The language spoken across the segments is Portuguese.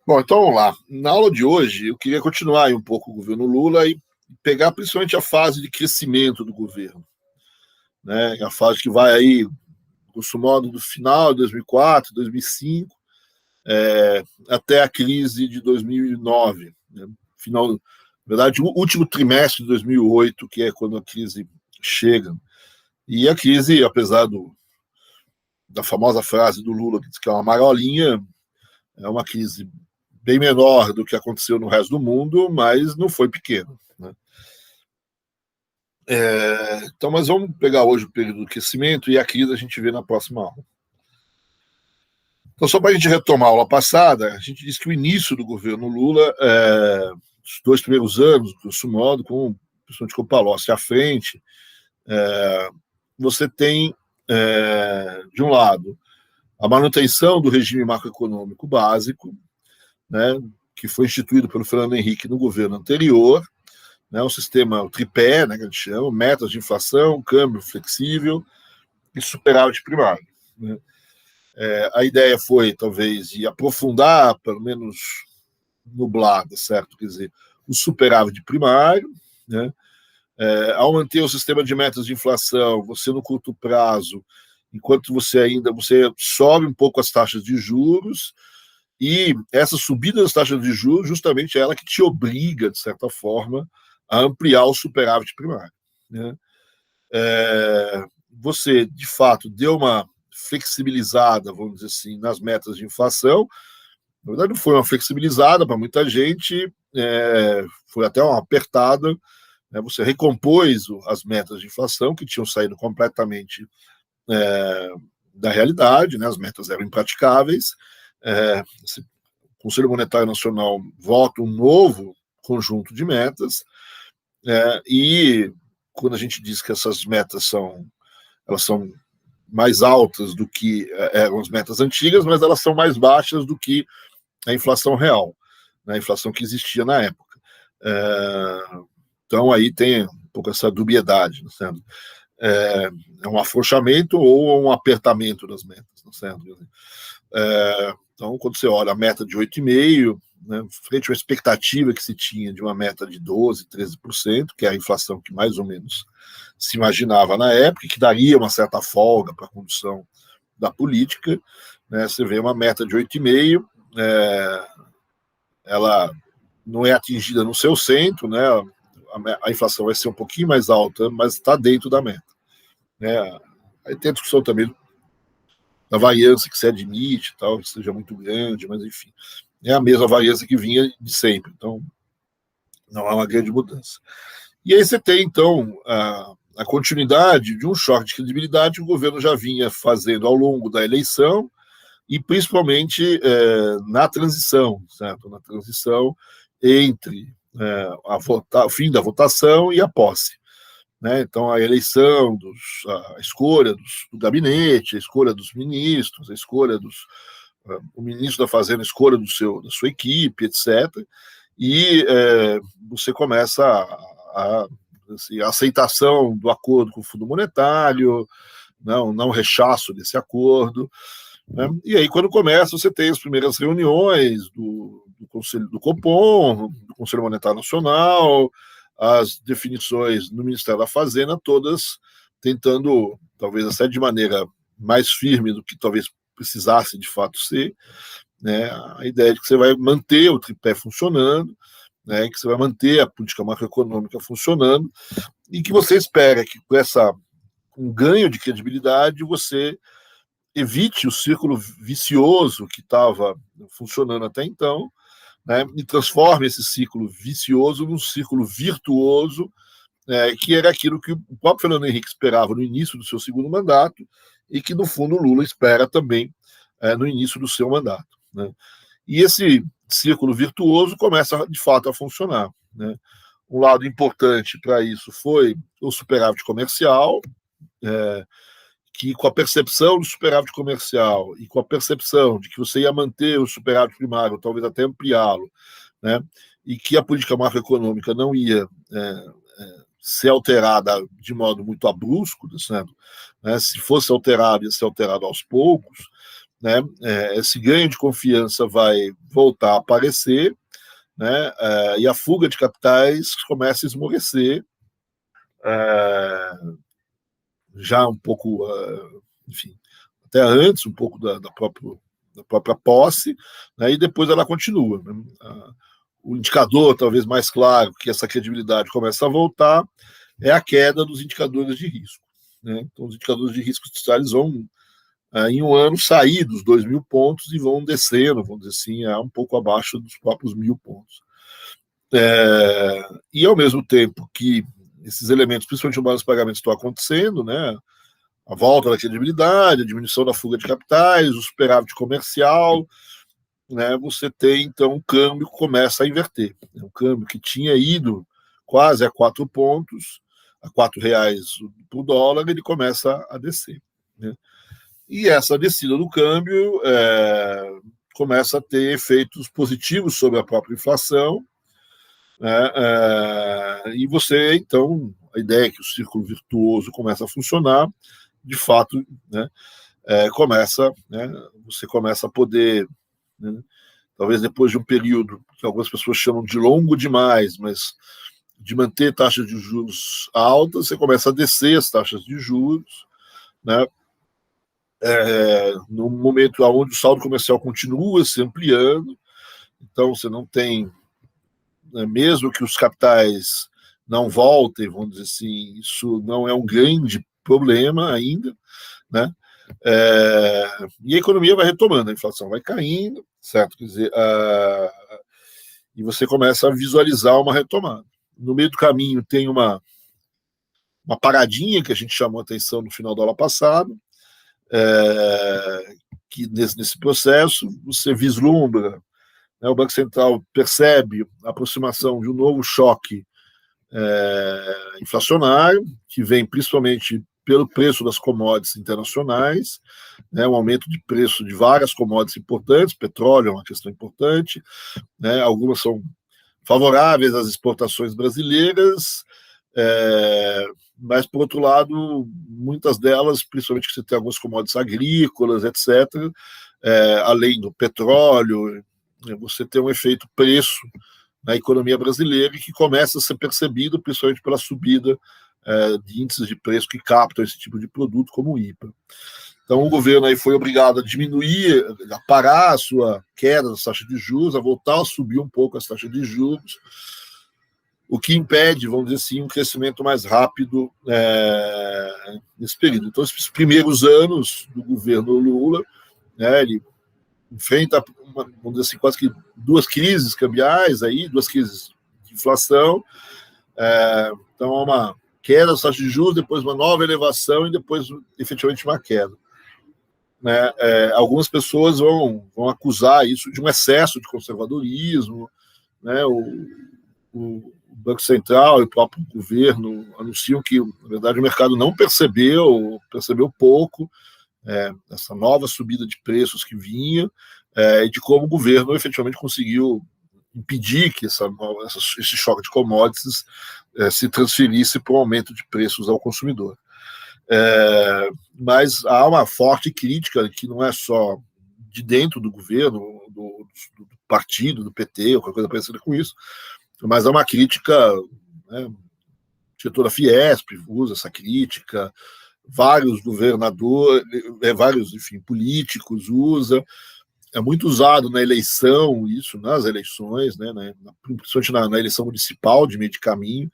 Bom, então vamos lá. Na aula de hoje, eu queria continuar aí um pouco o governo Lula e pegar principalmente a fase de crescimento do governo, né? A fase que vai aí, grosso modo, do final de 2004, 2005, até a crise de 2009, né? Final, na verdade, o último trimestre de 2008, que é quando a crise chega. E a crise, apesar da famosa frase do Lula, que diz que é uma marolinha, é uma crise bem menor do que aconteceu no resto do mundo, mas não foi pequeno, né? Então, mas vamos pegar hoje o período do aquecimento e a crise a gente vê na próxima aula. Então, só para a gente retomar a aula passada, a gente disse que o início do governo Lula, os 2 primeiros anos, grosso modo, principalmente com o Palocci à frente, você tem, de um lado, a manutenção do regime macroeconômico básico, né, que foi instituído pelo Fernando Henrique no governo anterior, né, o sistema, o tripé, né, que a gente chama, metas de inflação, câmbio flexível e superávit primário, né. A ideia foi, talvez, de aprofundar, pelo menos nublada, certo? Quer dizer, o superávit primário, né? Ao manter o sistema de metas de inflação, você no curto prazo, enquanto você sobe um pouco as taxas de juros, e essa subida das taxas de juros, justamente é ela que te obriga, de certa forma, a ampliar o superávit primário, né? Você, de fato, deu uma flexibilizada, vamos dizer assim, nas metas de inflação. Na verdade, não foi uma flexibilizada para muita gente, foi até uma apertada, né? Você recompôs as metas de inflação, que tinham saído completamente da realidade, né? As metas eram impraticáveis. O Conselho Monetário Nacional vota um novo conjunto de metas, e quando a gente diz que essas metas elas são mais altas do que eram as metas antigas, mas elas são mais baixas do que a inflação real, né, a inflação que existia na época. Então, aí tem um pouco essa dubiedade, não certo? É um afrouxamento ou um apertamento das metas, não certo? Então, quando você olha a meta de 8,5%, né, frente à expectativa que se tinha de uma meta de 12%, 13%, que é a inflação que mais ou menos se imaginava na época, que daria uma certa folga para a condução da política, né, você vê uma meta de 8,5%, ela não é atingida no seu centro, né, a inflação vai ser um pouquinho mais alta, mas está dentro da meta, né. Aí tem a discussão também da variância que se admite, tal, que seja muito grande, mas enfim, é a mesma variância que vinha de sempre, então não há uma grande mudança. E aí você tem, então, a continuidade de um choque de credibilidade que o governo já vinha fazendo ao longo da eleição e principalmente na transição, certo? Na transição entre o fim da votação e a posse, né? Então, a eleição, a escolha do gabinete, a escolha dos ministros, a escolha o ministro da Fazenda, a escolha da sua equipe, etc. E você começa assim, a aceitação do acordo com o Fundo Monetário, não rechaço desse acordo, né? E aí, quando começa, você tem as primeiras reuniões do Conselho do Copom, do Conselho Monetário Nacional, as definições no Ministério da Fazenda, todas tentando, talvez até de maneira mais firme do que talvez precisasse de fato ser, né, a ideia de que você vai manter o tripé funcionando, né, que você vai manter a política macroeconômica funcionando e que você espera que com um ganho de credibilidade você evite o círculo vicioso que estava funcionando até então, né, e transforme esse ciclo vicioso num círculo virtuoso, que era aquilo que o próprio Fernando Henrique esperava no início do seu segundo mandato e que, no fundo, o Lula espera também no início do seu mandato, né? E esse círculo virtuoso começa, de fato, a funcionar, né? Um lado importante para isso foi o superávit comercial, que com a percepção do superávit comercial e com a percepção de que você ia manter o superávit primário, talvez até ampliá-lo, né, e que a política macroeconômica não ia ser alterada de modo muito abrupto, né? Se fosse alterado, ia ser alterado aos poucos, né? Esse ganho de confiança vai voltar a aparecer, né? E a fuga de capitais começa a esmorecer, já um pouco, enfim, até antes um pouco da própria posse, né? E depois ela continua, né? O indicador talvez mais claro que essa credibilidade começa a voltar é a queda dos indicadores de risco, né? Então, os indicadores de risco eles vão, em um ano, sair dos 2.000 pontos e vão descendo, vamos dizer assim, um pouco abaixo dos próprios 1.000 pontos. E, ao mesmo tempo que esses elementos, principalmente no balanço de pagamentos, estão acontecendo, né? A volta da credibilidade, a diminuição da fuga de capitais, o superávit comercial, né? Você tem, então, um câmbio que começa a inverter. Um câmbio que tinha ido quase a 4 pontos, a R$ 4 por dólar, ele começa a descer, né? E essa descida do câmbio começa a ter efeitos positivos sobre a própria inflação, né? E você, então, a ideia é que o círculo virtuoso começa a funcionar, de fato, né? Você começa a poder, né? Talvez depois de um período que algumas pessoas chamam de longo demais, mas de manter taxas de juros altas, você começa a descer as taxas de juros, né? No momento onde o saldo comercial continua se ampliando, então você não tem, né, mesmo que os capitais não voltem, vamos dizer assim, isso não é um grande problema ainda, né? E a economia vai retomando, a inflação vai caindo, certo? Quer dizer, e você começa a visualizar uma retomada. No meio do caminho tem uma paradinha que a gente chamou a atenção no final do ano passado, que nesse processo você vislumbra, né, o Banco Central percebe a aproximação de um novo choque inflacionário, que vem principalmente pelo preço das commodities internacionais, né, um aumento de preço de várias commodities importantes, petróleo é uma questão importante, né, algumas são favoráveis às exportações brasileiras, mas, por outro lado, muitas delas, principalmente que você tem algumas commodities agrícolas, etc., além do petróleo, você tem um efeito preço na economia brasileira e que começa a ser percebido principalmente pela subida de índices de preço que captam esse tipo de produto, como o IPA. Então, o governo aí foi obrigado a diminuir, a parar a sua queda das taxas de juros, a voltar a subir um pouco as taxas de juros, o que impede, vamos dizer assim, um crescimento mais rápido nesse período. Então, esses primeiros anos do governo Lula, né, ele enfrenta, vamos dizer assim, quase que duas crises cambiais, aí, duas crises de inflação. Então, há uma queda das taxas de juros, depois uma nova elevação e depois, efetivamente, uma queda. Né? Algumas pessoas vão acusar isso de um excesso de conservadorismo, né? O Banco Central e o próprio governo anunciam que, na verdade, o mercado não percebeu pouco essa nova subida de preços que vinha, e de como o governo efetivamente conseguiu impedir que esse choque de commodities se transferisse para um aumento de preços ao consumidor. Mas há uma forte crítica que não é só de dentro do governo, do partido, do PT, ou qualquer coisa parecida com isso, mas há uma crítica, né, o setor da Fiesp usa essa crítica, vários governadores, vários, enfim, políticos usam, é muito usado na eleição, isso, nas eleições, né, principalmente na eleição municipal de meio de caminho,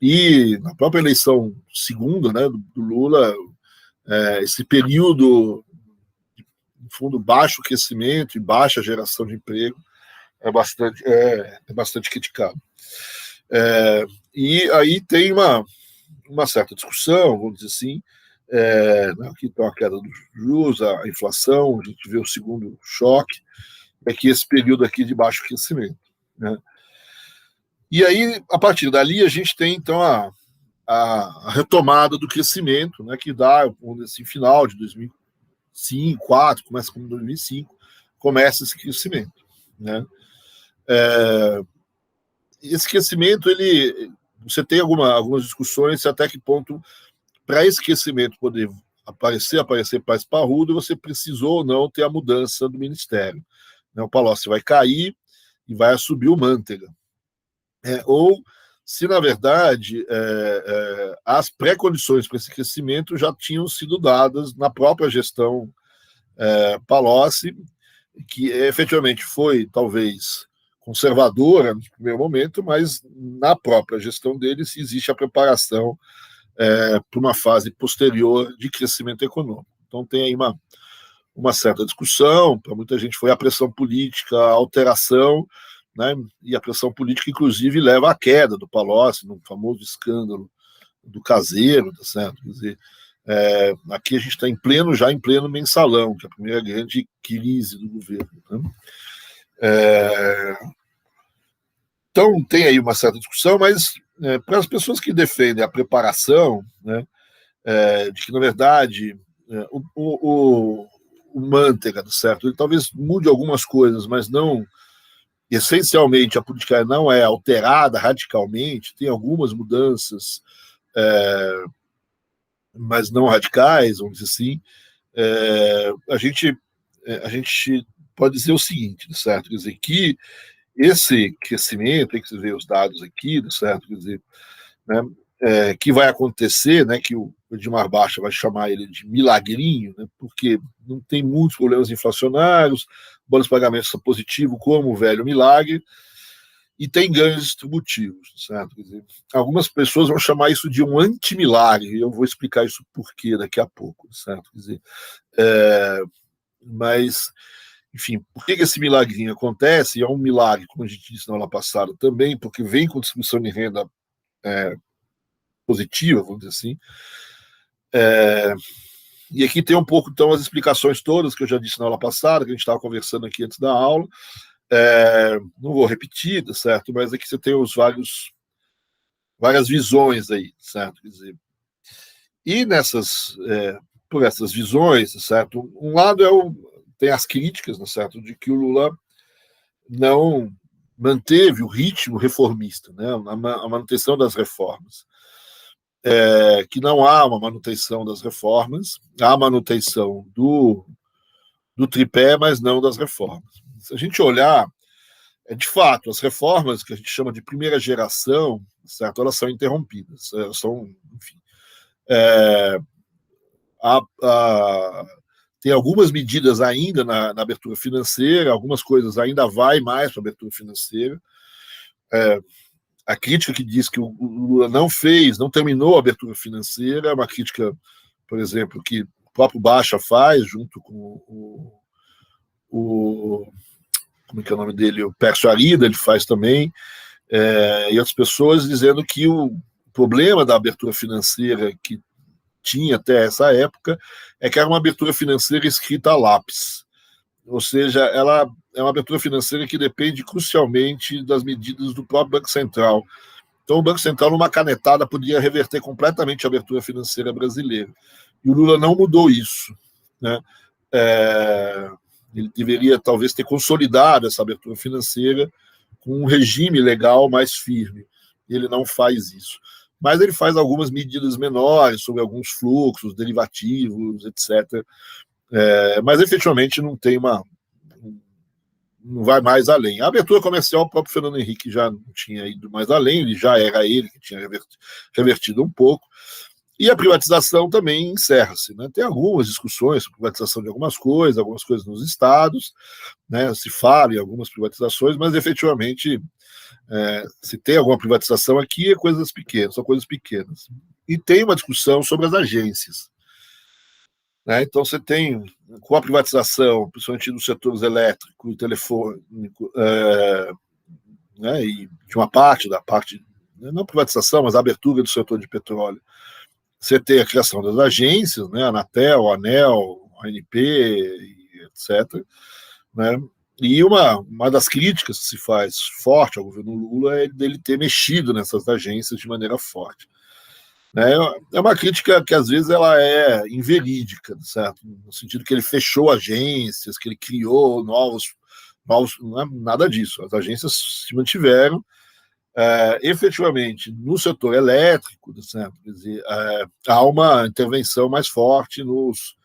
e na própria eleição segunda, né, do Lula, esse período de, no fundo, baixo crescimento e baixa geração de emprego é bastante criticado. E aí tem uma certa discussão, vamos dizer assim, aqui está a queda dos juros, a inflação, a gente vê o segundo choque, é que esse período aqui de baixo crescimento, né? E aí, a partir dali, a gente tem, então, a retomada do crescimento, né, que dá, assim, final de 2005, 2004, começa como 2005, começa esse crescimento, né? esse crescimento, você tem algumas discussões até que ponto, para esse crescimento poder aparecer mais parrudo, você precisou ou não ter a mudança do ministério. O Palocci vai cair e vai assumir o Mantega. Ou se, na verdade, as pré-condições para esse crescimento já tinham sido dadas na própria gestão Palocci, que efetivamente foi, talvez, conservadora no primeiro momento, mas na própria gestão dele existe a preparação para uma fase posterior de crescimento econômico. Então tem aí uma certa discussão, para muita gente foi a pressão política, a alteração, né, e a pressão política, inclusive, leva à queda do Palocci, no famoso escândalo do caseiro, tá certo? Quer dizer, aqui a gente está em pleno mensalão, que é a primeira grande crise do governo. Né? Então, tem aí uma certa discussão, mas para as pessoas que defendem a preparação, né, de que, na verdade, o Mantega, certo? Ele talvez mude algumas coisas, mas não, essencialmente, a política não é alterada radicalmente, tem algumas mudanças, mas não radicais, vamos dizer assim. A gente pode dizer o seguinte, certo? Quer dizer, que esse crescimento, tem que se ver os dados aqui, certo? Quer dizer, né, que vai acontecer, né, que o Edmar Baixa vai chamar ele de milagrinho, né, porque não tem muitos problemas inflacionários, bônus de pagamento são positivos, como o velho milagre, e tem ganhos distributivos, certo? Quer dizer, algumas pessoas vão chamar isso de um antimilagre, e eu vou explicar isso por quê daqui a pouco, certo? Quer dizer, mas, enfim, por que esse milagrinho acontece? E é um milagre, como a gente disse na aula passada também, porque vem com distribuição de renda positiva, vamos dizer assim. E aqui tem um pouco, então, as explicações todas que eu já disse na aula passada, que a gente estava conversando aqui antes da aula. Não vou repetir, certo? Mas aqui você tem várias visões aí, certo? Quer dizer, e por essas visões, certo? Um lado tem as críticas, certo? De que o Lula não manteve o ritmo reformista, né? A manutenção das reformas. Que não há uma manutenção das reformas, há manutenção do tripé, mas não das reformas. Se a gente olhar, de fato, as reformas que a gente chama de primeira geração, certo? Elas são interrompidas, elas são, enfim, tem algumas medidas ainda na abertura financeira, algumas coisas ainda vai mais para a abertura financeira. A crítica que diz que o Lula não terminou a abertura financeira, é uma crítica, por exemplo, que o próprio Baixa faz, junto com como é que é o nome dele? O Pércio Arida, ele faz também, e outras pessoas dizendo que o problema da abertura financeira que tinha até essa época é que era uma abertura financeira escrita a lápis. Ou seja, ela é uma abertura financeira que depende crucialmente das medidas do próprio Banco Central. Então, o Banco Central, numa canetada, podia reverter completamente a abertura financeira brasileira. E o Lula não mudou isso, né? Ele deveria, talvez, ter consolidado essa abertura financeira com um regime legal mais firme. E ele não faz isso. Mas ele faz algumas medidas menores sobre alguns fluxos, derivativos, etc., mas efetivamente não vai mais além. A abertura comercial, o próprio Fernando Henrique já não tinha ido mais além, ele já era ele que tinha revertido um pouco. E a privatização também encerra-se, né? Tem algumas discussões sobre privatização de algumas coisas nos estados, né? Se fala em algumas privatizações, mas efetivamente se tem alguma privatização aqui, são coisas pequenas. E tem uma discussão sobre as agências. Né? Então, você tem, com a privatização, principalmente dos setores elétrico e telefônico, né, e de uma parte não privatização, mas a abertura do setor de petróleo, você tem a criação das agências, né, a Anatel, a ANEEL, a ANP, etc. Né? E uma das críticas que se faz forte ao governo Lula é dele ter mexido nessas agências de maneira forte. É uma crítica que, às vezes, ela é inverídica, certo? No sentido que ele fechou agências, que ele criou novos, não é nada disso. As agências se mantiveram, efetivamente, no setor elétrico, certo? Quer dizer, há uma intervenção mais forte vamos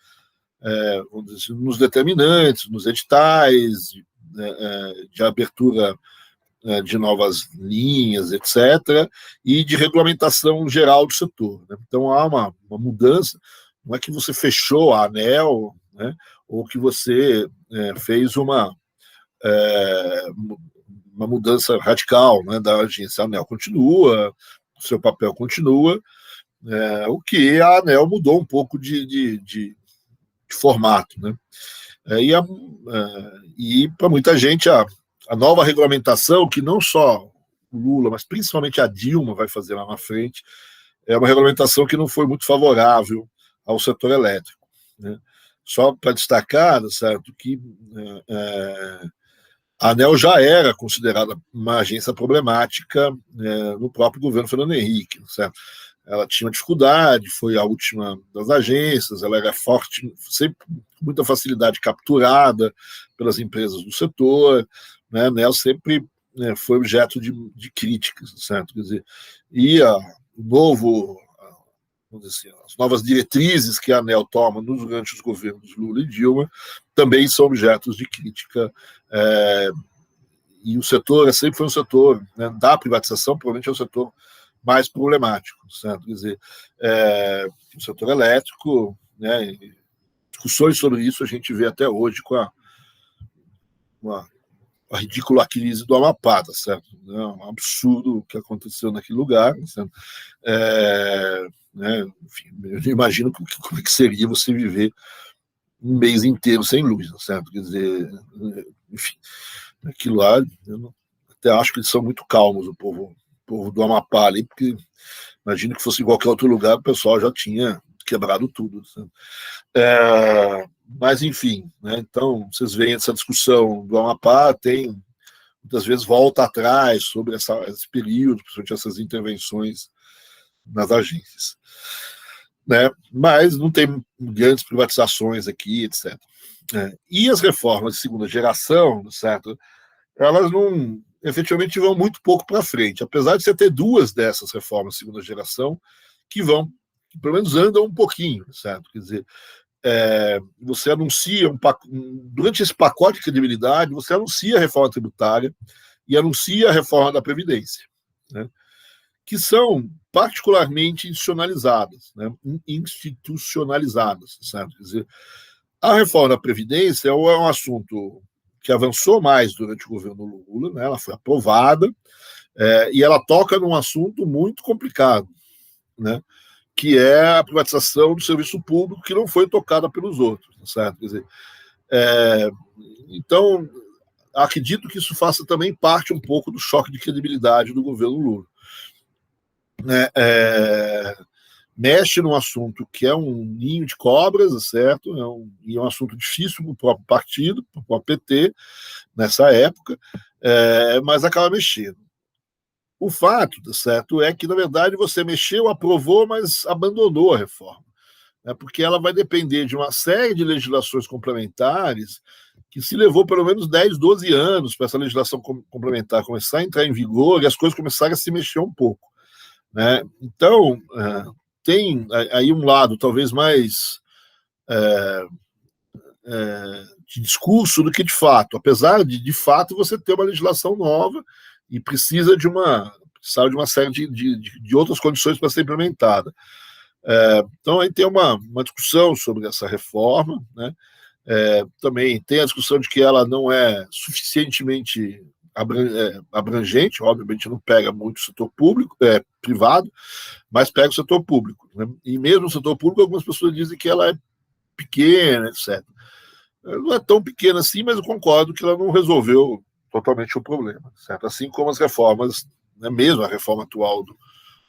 dizer assim, nos determinantes, nos editais, de abertura de novas linhas, etc., e de regulamentação geral do setor. Né? Então, há uma mudança, não é que você fechou a ANEEL, né, ou que você fez uma mudança radical, né, da agência. A ANEEL continua, o seu papel continua, o que a ANEEL mudou um pouco de formato. Né? E para muita gente, a nova regulamentação, que não só o Lula, mas principalmente a Dilma vai fazer lá na frente, é uma regulamentação que não foi muito favorável ao setor elétrico. Né? Só para destacar, certo, que a ANEEL já era considerada uma agência problemática no próprio governo Fernando Henrique, certo? Ela tinha dificuldade, foi a última das agências, ela era forte, sempre com muita facilidade capturada pelas empresas do setor, né? A ANEEL sempre foi objeto de críticas, certo? Quer dizer, e o novo, vamos dizer assim, as novas diretrizes que a ANEEL toma durante os governos Lula e Dilma também são objetos de crítica. E o setor sempre foi um setor, né, da privatização, provavelmente é o setor mais problemático, certo? Quer dizer, o setor elétrico, né, discussões sobre isso a gente vê até hoje com a ridícula crise do Amapá, tá certo? É um absurdo o que aconteceu naquele lugar, certo? Né, enfim, eu imagino como é que seria você viver um mês inteiro sem luz, certo? Quer dizer, enfim, aquilo lá, até acho que eles são muito calmos, o povo do Amapá ali, porque imagino que fosse em qualquer outro lugar, o pessoal já tinha quebrado tudo. Mas, enfim, né, então, vocês veem essa discussão do Amapá, tem, muitas vezes, volta atrás sobre esse período, principalmente essas intervenções nas agências. Né? Mas não tem grandes privatizações aqui, etc. E as reformas de segunda geração, certo? Elas não, efetivamente, vão muito pouco para frente, apesar de você ter duas dessas reformas de segunda geração que pelo menos andam um pouquinho, certo? Quer dizer, você anuncia durante esse pacote de credibilidade, você anuncia a reforma tributária e anuncia a reforma da Previdência, né? Que são particularmente institucionalizadas, né? Certo? Quer dizer, a reforma da Previdência é um assunto que avançou mais durante o governo Lula, né? Ela foi aprovada, e ela toca num assunto muito complicado, né? Que é a privatização do serviço público, que não foi tocada pelos outros, certo? Quer dizer, então, acredito que isso faça também parte um pouco do choque de credibilidade do governo Lula. Mexe num assunto que é um ninho de cobras, certo? E é um assunto difícil para o próprio partido, para o próprio PT, nessa época, mas acaba mexendo. O fato, certo, é que, na verdade, você mexeu, aprovou, mas abandonou a reforma, né? Porque ela vai depender de uma série de legislações complementares que se levou pelo menos 10, 12 anos para essa legislação complementar começar a entrar em vigor e as coisas começarem a se mexer um pouco, né? Então, tem aí um lado talvez mais de discurso do que de fato, apesar de fato você ter uma legislação nova e precisa de uma série de outras condições para ser implementada. Então aí tem uma discussão sobre essa reforma, né? Também tem a discussão de que ela não é suficientemente abrangente, obviamente não pega muito o setor público, privado, mas pega o setor público, né? E mesmo o setor público, algumas pessoas dizem que ela é pequena, etc. Ela não é tão pequena assim, mas eu concordo que ela não resolveu totalmente o problema, certo? Assim como as reformas, né, mesmo a reforma atual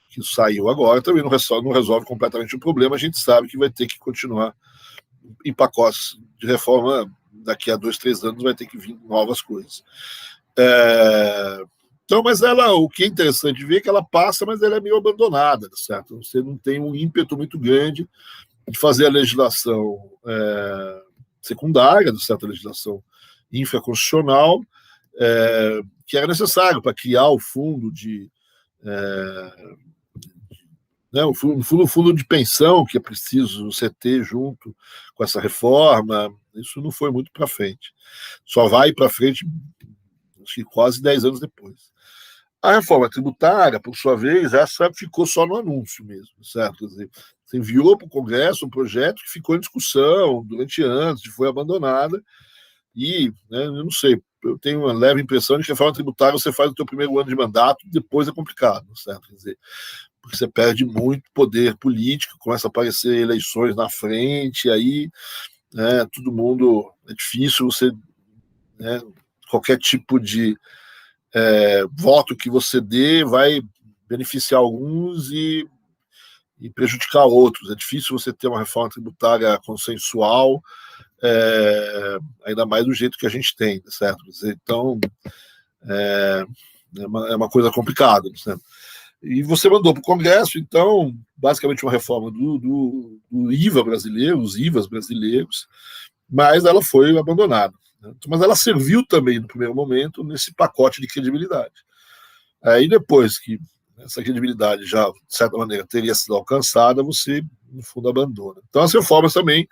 que saiu agora, também não resolve completamente o problema. A gente sabe que vai ter que continuar em pacotes de reforma. Daqui a 2, 3 anos vai ter que vir novas coisas. Então, mas o que é interessante ver é que ela passa, mas ela é meio abandonada, certo? Você não tem um ímpeto muito grande de fazer a legislação secundária, certa legislação infraconstitucional, que era necessário para criar o fundo de né, o fundo de pensão que é preciso você ter junto com essa reforma, isso não foi muito para frente. Só vai para frente, acho que quase 10 anos depois. A reforma tributária, por sua vez, essa ficou só no anúncio mesmo, certo? Quer dizer, você enviou para o Congresso um projeto que ficou em discussão durante anos, e foi abandonada, e, né, eu não sei, eu tenho uma leve impressão de que a reforma tributária você faz no seu primeiro ano de mandato, depois é complicado, certo? Quer dizer, porque você perde muito poder político, começa a aparecer eleições na frente, aí, né, todo mundo, é difícil você, né, qualquer tipo de voto que você dê vai beneficiar alguns e prejudicar outros. É difícil você ter uma reforma tributária consensual, ainda mais do jeito que a gente tem, certo? Então, é uma coisa complicada, certo? E você mandou para o Congresso, então, basicamente uma reforma do IVA brasileiro, os IVAs brasileiros, mas ela foi abandonada. Né? Mas ela serviu também, no primeiro momento, nesse pacote de credibilidade. Aí, depois que essa credibilidade já, de certa maneira, teria sido alcançada, você, no fundo, abandona. Então, as reformas também,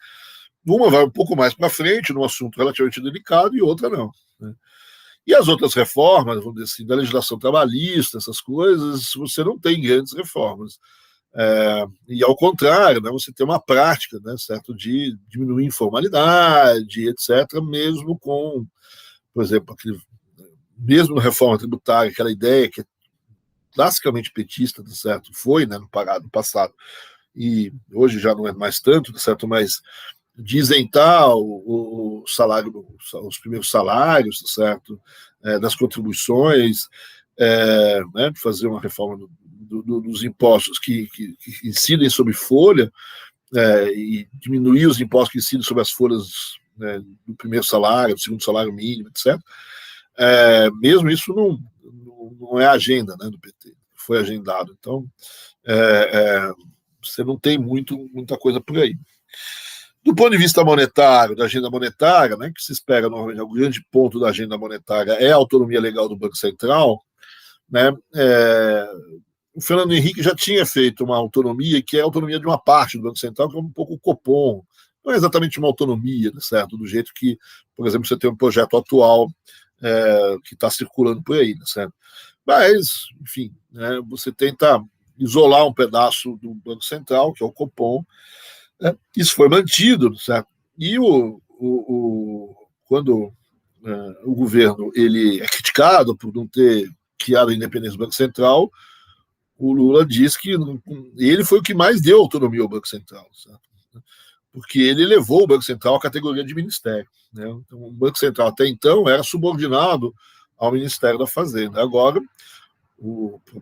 uma vai um pouco mais para frente, num assunto relativamente delicado, e outra não. Né? E as outras reformas, vamos dizer assim, da legislação trabalhista, essas coisas, você não tem grandes reformas. E ao contrário, né, você tem uma prática, né, certo, de diminuir a informalidade, etc., mesmo com, por exemplo, mesmo na reforma tributária, aquela ideia que é classicamente petista, certo, foi, né, no passado, e hoje já não é mais tanto, certo, mas de isentar o salário, os primeiros salários, certo, das contribuições, né, de fazer uma reforma dos impostos que incidem sobre folha, e diminuir os impostos que incidem sobre as folhas, né, do primeiro salário, do segundo salário mínimo, etc. Mesmo isso não é agenda, né, do PT, foi agendado. Então, você não tem muita coisa por aí. Do ponto de vista monetário, da agenda monetária, né, que se espera normalmente, o grande ponto da agenda monetária é a autonomia legal do Banco Central, né, o Fernando Henrique já tinha feito uma autonomia, que é a autonomia de uma parte do Banco Central, que é um pouco o Copom. Não é exatamente uma autonomia, certo? Do jeito que, por exemplo, você tem um projeto atual que está circulando por aí, certo? Mas, enfim, né, você tenta isolar um pedaço do Banco Central, que é o Copom. Isso foi mantido, certo? E quando o governo ele é criticado por não ter criado a independência do Banco Central, o Lula diz que ele foi o que mais deu autonomia ao Banco Central, certo? Porque ele levou o Banco Central à categoria de ministério. Né? Então, o Banco Central até então era subordinado ao Ministério da Fazenda. Agora,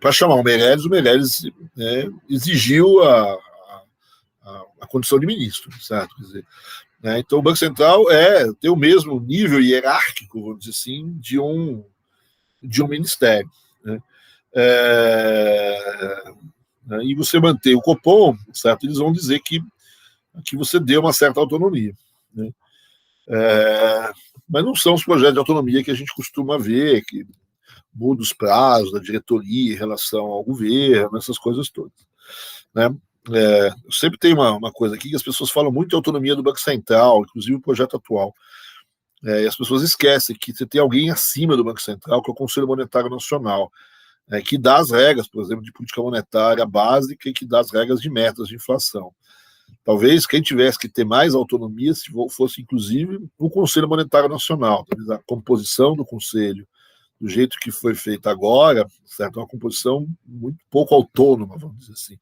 para chamar o Meirelles, né, exigiu a condição de ministro, certo? Quer dizer, né, então o Banco Central tem o mesmo nível hierárquico, vamos dizer assim, de um ministério. Né? E você manter o Copom, certo? Eles vão dizer que você deu uma certa autonomia. Né? Mas não são os projetos de autonomia que a gente costuma ver, que muda os prazos da diretoria em relação ao governo, essas coisas todas. Né? Sempre tem uma coisa aqui que as pessoas falam muito de autonomia do Banco Central, inclusive o projeto atual. E as pessoas esquecem que você tem alguém acima do Banco Central, que é o Conselho Monetário Nacional, que dá as regras, por exemplo, de política monetária básica e que dá as regras de metas de inflação. Talvez quem tivesse que ter mais autonomia fosse, inclusive, o Conselho Monetário Nacional. Talvez a composição do Conselho, do jeito que foi feita agora, certo? É uma composição muito pouco autônoma, vamos dizer assim.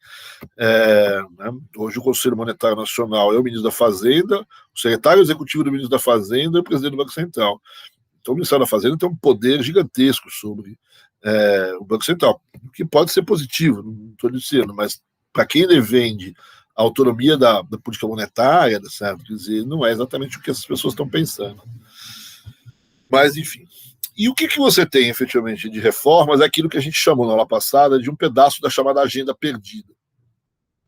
Né? Hoje o Conselho Monetário Nacional é o ministro da Fazenda, o secretário executivo do ministro da Fazenda e o presidente do Banco Central. Então o Ministério da Fazenda tem um poder gigantesco sobre o Banco Central, o que pode ser positivo, não estou dizendo, mas para quem defende a autonomia da política monetária, certo? Quer dizer, não é exatamente o que essas pessoas estão pensando. Mas, enfim. E o que você tem, efetivamente, de reformas é aquilo que a gente chamou na aula passada de um pedaço da chamada agenda perdida,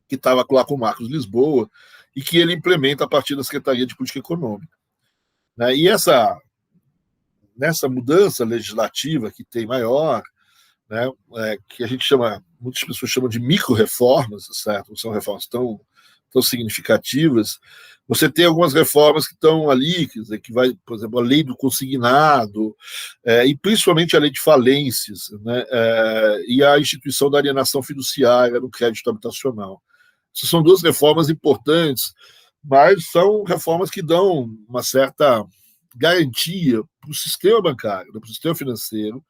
que estava lá com o Marcos Lisboa e que ele implementa a partir da Secretaria de Política Econômica. Né? E nessa mudança legislativa que tem maior, né, que a gente chama, muitas pessoas chamam de micro-reformas, certo? Não são reformas tão significativas. Você tem algumas reformas que estão ali, quer dizer, que vai, por exemplo, a lei do consignado, e principalmente a lei de falências, né, e a instituição da alienação fiduciária no crédito habitacional. Essas são duas reformas importantes, mas são reformas que dão uma certa garantia para o sistema bancário, para o sistema financeiro,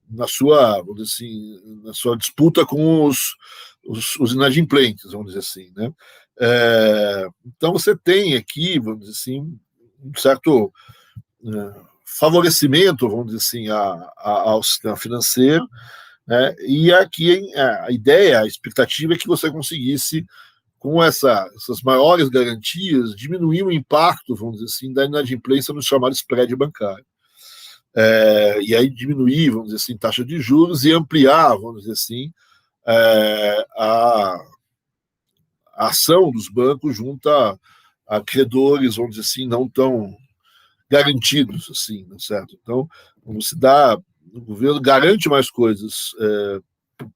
na sua, vamos dizer assim, na sua disputa com os inadimplentes, vamos dizer assim, né? Então você tem aqui, vamos dizer assim, um certo favorecimento, vamos dizer assim, ao sistema financeiro, né? E aqui a ideia, a expectativa é que você conseguisse, com essas maiores garantias, diminuir o impacto, vamos dizer assim, da inadimplência no chamado spread bancário. E aí diminuir, vamos dizer assim, taxa de juros e ampliar, vamos dizer assim, a ação dos bancos junto a credores, vamos dizer assim, não tão garantidos, assim, certo? Então, o governo garante mais coisas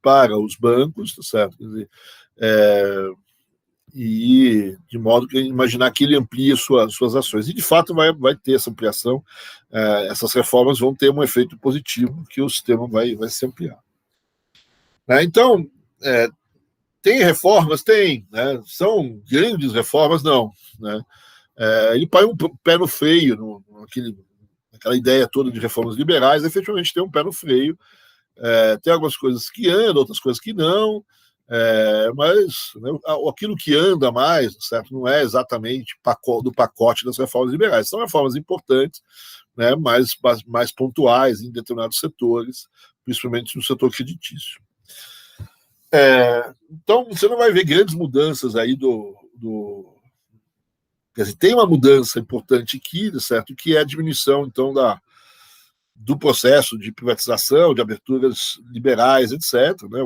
para os bancos, certo? Quer dizer, e de modo que imaginar que ele amplie suas ações. E, de fato, vai ter essa ampliação. Essas reformas vão ter um efeito positivo, que o sistema vai se ampliar. Então, tem reformas? Tem. Né? São grandes reformas? Não. Né? Ele põe um pé no freio, naquela ideia toda de reformas liberais, efetivamente tem um pé no freio. Tem algumas coisas que andam, outras coisas que não, mas, né, aquilo que anda mais, certo, não é exatamente do pacote das reformas liberais. São reformas importantes, né, mais pontuais em determinados setores, principalmente no setor creditício. Então, você não vai ver grandes mudanças aí quer dizer, tem uma mudança importante aqui, certo, que é a diminuição, então, do processo de privatização, de aberturas liberais, etc., né,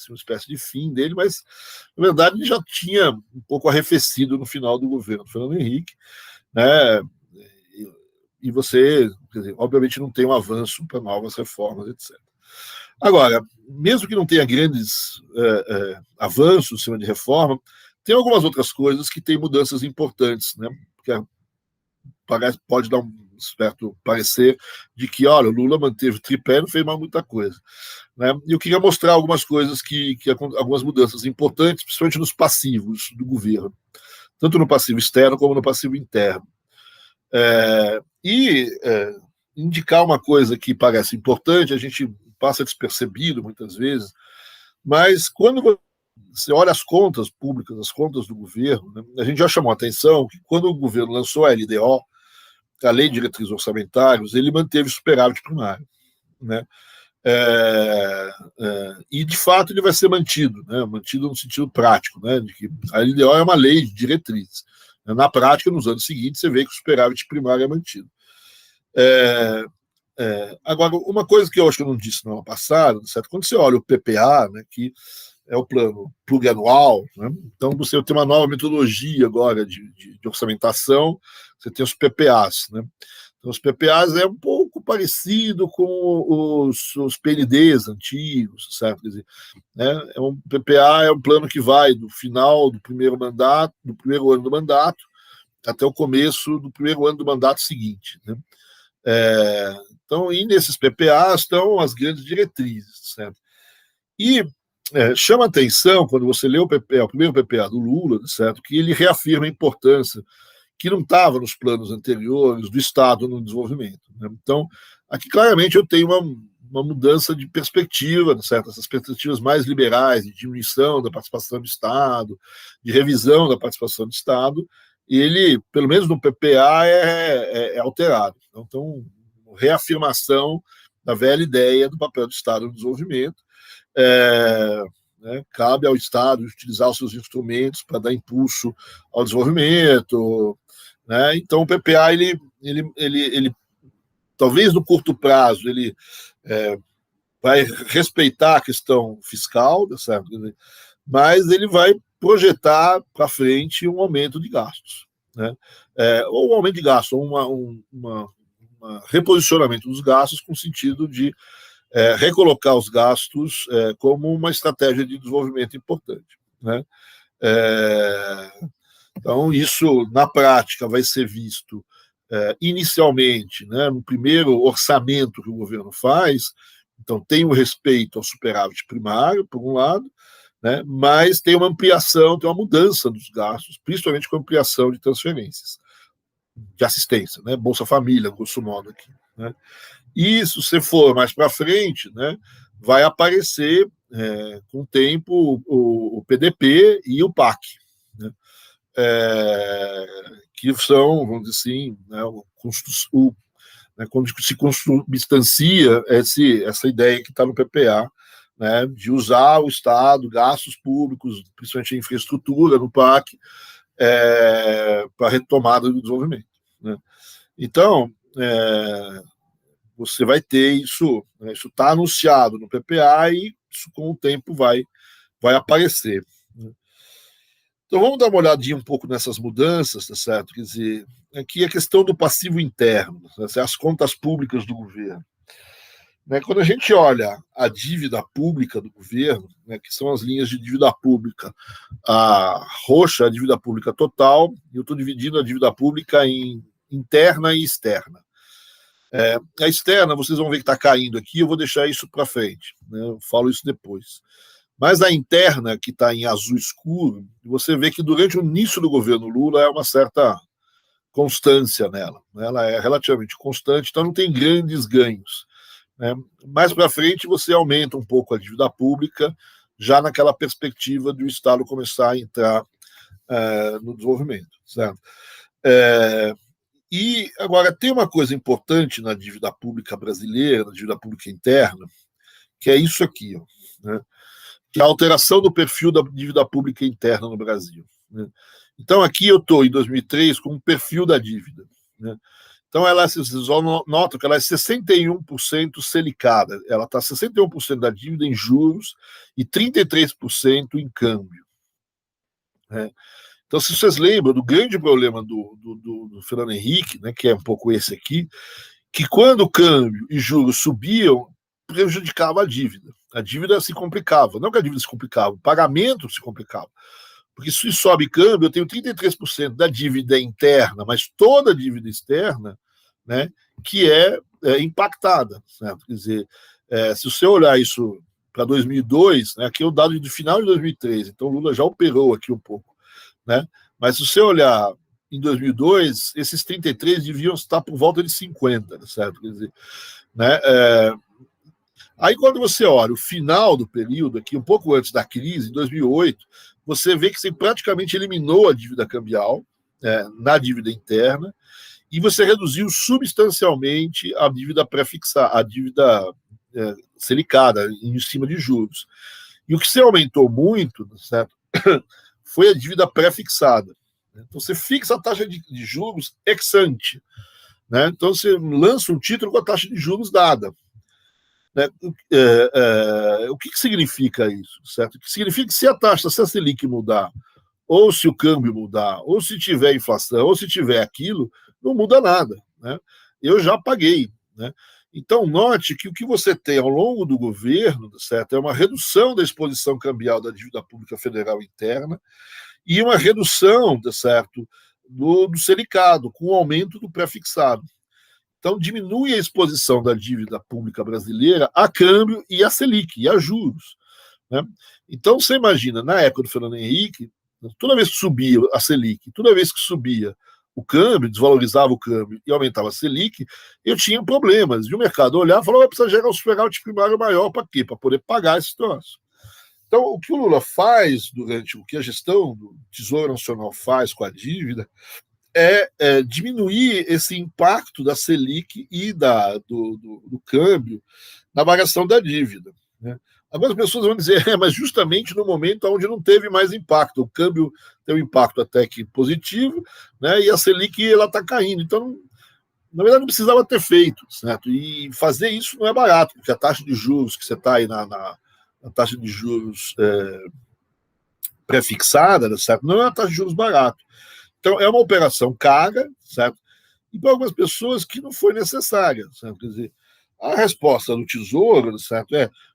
uma espécie de fim dele, mas, na verdade, ele já tinha um pouco arrefecido no final do governo do Fernando Henrique, né, e você, quer dizer, obviamente, não tem um avanço para novas reformas, etc. Agora, mesmo que não tenha grandes avanços em cima de reforma, tem algumas outras coisas que têm mudanças importantes, né, porque pode dar um certo parecer de que, olha, o Lula manteve o tripé e não fez mais muita coisa. Né? E eu queria mostrar algumas coisas, algumas mudanças importantes, principalmente nos passivos do governo, tanto no passivo externo como no passivo interno. Indicar uma coisa que parece importante, a gente passa despercebido muitas vezes, mas quando você olha as contas públicas, as contas do governo, né, a gente já chamou a atenção que quando o governo lançou a LDO, a Lei de Diretrizes Orçamentárias, ele manteve superávit primário, né? E, de fato, ele vai ser mantido, né? Mantido no sentido prático, né? De que a LDO é uma lei de diretrizes. Na prática, nos anos seguintes, você vê que o superávit primário é mantido. Agora, uma coisa que eu acho que eu não disse no ano passado, certo? Quando você olha o PPA, né, que é o plano plurianual, né? Então você tem uma nova metodologia agora de orçamentação, você tem os PPAs, né? Então, os PPAs é um pouco parecido com os PNDs antigos, certo? Quer dizer, né? PPA é um plano que vai do final do primeiro ano do mandato, até o começo do primeiro ano do mandato seguinte, né? Então, e nesses PPAs estão as grandes diretrizes, certo? E chama atenção, quando você lê o primeiro PPA do Lula, certo, que ele reafirma a importância que não estava nos planos anteriores do Estado no desenvolvimento. Né? Então, aqui claramente eu tenho uma mudança de perspectiva, certo? Essas perspectivas mais liberais, de diminuição da participação do Estado, de revisão da participação do Estado, e ele, pelo menos no PPA, é alterado. Então, reafirmação da velha ideia do papel do Estado no desenvolvimento. Né, cabe ao Estado utilizar os seus instrumentos para dar impulso ao desenvolvimento. Né? Então, o PPA, ele talvez no curto prazo, ele vai respeitar a questão fiscal, certo? Mas ele vai projetar para frente um aumento de gastos. Né? Ou um aumento de gastos, ou reposicionamento dos gastos com o sentido de recolocar os gastos como uma estratégia de desenvolvimento importante, né? Então, isso, na prática, vai ser visto inicialmente, né, no primeiro orçamento que o governo faz. Então, tem o respeito ao superávit primário, por um lado, né, mas tem uma ampliação, tem uma mudança dos gastos, principalmente com a ampliação de transferências de assistência, né, Bolsa Família, grosso modo aqui, né. E se você for mais para frente, né, vai aparecer com o tempo o PDP e o PAC, né, que são, vamos dizer assim, né, quando se consubstancia essa ideia que está no PPA, né, de usar o Estado, gastos públicos, principalmente a infraestrutura no PAC, para a retomada do desenvolvimento, né. Então, você vai ter isso, né, isso está anunciado no PPA e isso com o tempo vai aparecer, né. Então vamos dar uma olhadinha um pouco nessas mudanças, tá certo? Quer dizer, aqui a questão do passivo interno, né, as contas públicas do governo. Né, quando a gente olha a dívida pública do governo, né, que são as linhas de dívida pública, a roxa é a dívida pública total, e eu estou dividindo a dívida pública em interna e externa. A externa, vocês vão ver que está caindo aqui, eu vou deixar isso para frente, né, eu falo isso depois. Mas a interna, que está em azul escuro, você vê que durante o início do governo Lula é uma certa constância nela, né? Ela é relativamente constante, então não tem grandes ganhos, né? Mais para frente você aumenta um pouco a dívida pública, já naquela perspectiva do Estado começar a entrar no desenvolvimento, certo? E agora tem uma coisa importante na dívida pública brasileira, na dívida pública interna, que é isso aqui, ó, né? Que é a alteração do perfil da dívida pública interna no Brasil, né? Então, aqui eu estou, em 2003, com o perfil da dívida, né? Então, vocês notam que ela é 61% selicada, ela está 61% da dívida em juros e 33% em câmbio, né? Então, se vocês lembram do grande problema do Fernando Henrique, né, que é um pouco esse aqui, que quando o câmbio e juros subiam, prejudicava a dívida. A dívida se complicava. Não que a dívida se complicava, o pagamento se complicava. Porque se sobe câmbio, eu tenho 33% da dívida interna, mas toda a dívida externa, né, que é impactada, certo? Quer dizer, se você olhar isso para 2002, né, aqui é o dado do final de 2003, então o Lula já operou aqui um pouco, né? Mas se você olhar em 2002, esses 33 deviam estar por volta de 50, certo? Quer dizer, né, aí, quando você olha o final do período, aqui um pouco antes da crise, em 2008, você vê que você praticamente eliminou a dívida cambial na dívida interna e você reduziu substancialmente a dívida pré-fixada, a dívida selicada, em cima de juros. E o que se aumentou muito, certo, foi a dívida pré-fixada. Então, você fixa a taxa de juros ex ante, né? Então, você lança um título com a taxa de juros dada. Né? O que significa isso? Certo? Que significa que se a Selic mudar, ou se o câmbio mudar, ou se tiver inflação, ou se tiver aquilo, não muda nada, né? Eu já paguei, né? Então, note que o que você tem ao longo do governo, certo, é uma redução da exposição cambial da dívida pública federal interna e uma redução, certo, do selicado, com o aumento do pré-fixado. Então, diminui a exposição da dívida pública brasileira a câmbio e a Selic, e a juros, né? Então, você imagina, na época do Fernando Henrique, toda vez que subia a Selic, toda vez que subia o câmbio, desvalorizava o câmbio e aumentava a Selic, eu tinha problemas. E o mercado olhava e falava, vai precisar gerar um superávit primário maior para quê? Para poder pagar esse troço. Então, o que o Lula faz o que a gestão do Tesouro Nacional faz com a dívida diminuir esse impacto da Selic e do câmbio na variação da dívida, né? Algumas pessoas vão dizer, mas justamente no momento onde não teve mais impacto, o câmbio tem um impacto até que positivo, né, e a Selic está caindo. Então, na verdade, não precisava ter feito, certo? E fazer isso não é barato, porque a taxa de juros que você está aí na taxa de juros pré-fixada, certo? Não é uma taxa de juros barata. Então, é uma operação cara, certo? e para algumas pessoas que não foi necessária. Certo? Quer dizer, a resposta do Tesouro, certo,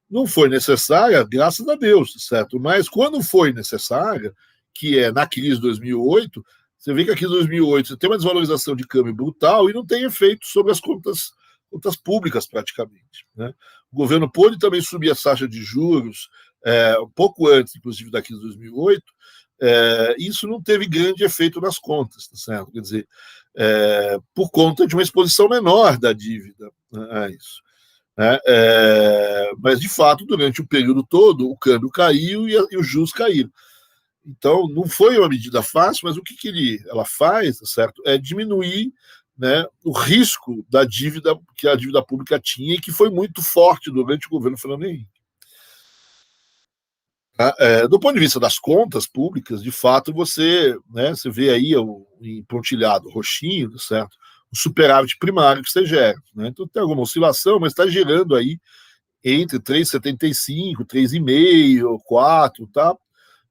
não foi necessária, graças a Deus, certo? Mas quando foi necessária, que é na crise de 2008, você vê que a crise de 2008 você tem uma desvalorização de câmbio brutal e não tem efeito sobre as contas públicas, praticamente. Né? O governo pôde também subir a taxa de juros um pouco antes, inclusive, da crise de 2008, isso não teve grande efeito nas contas, tá certo? Quer dizer, por conta de uma exposição menor da dívida, né, a isso. Né? Mas, de fato, durante o período todo, o câmbio caiu e os juros caíram. Então, não foi uma medida fácil, mas o que ela faz, certo, é diminuir, né, o risco da dívida que a dívida pública tinha e que foi muito forte durante o governo Fernando Henrique. Do ponto de vista das contas públicas, de fato, você vê aí em pontilhado roxinho, certo? O superávit primário que você gera. Né? Então tem alguma oscilação, mas está gerando aí entre 3,75, 3,5, 4, tá?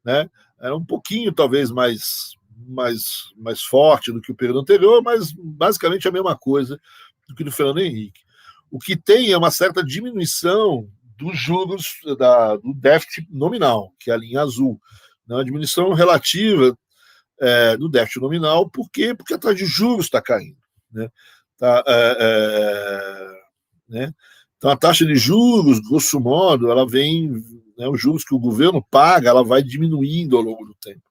Né? Era um pouquinho, talvez, mais forte do que o período anterior, mas basicamente a mesma coisa do que do Fernando Henrique. O que tem é uma certa diminuição dos juros do déficit nominal, que é a linha azul. Uma diminuição relativa do déficit nominal, por quê? Porque a taxa de juros está caindo. Né? Né? Então, a taxa de juros, grosso modo, ela vem, os juros que o governo paga, ela vai diminuindo ao longo do tempo.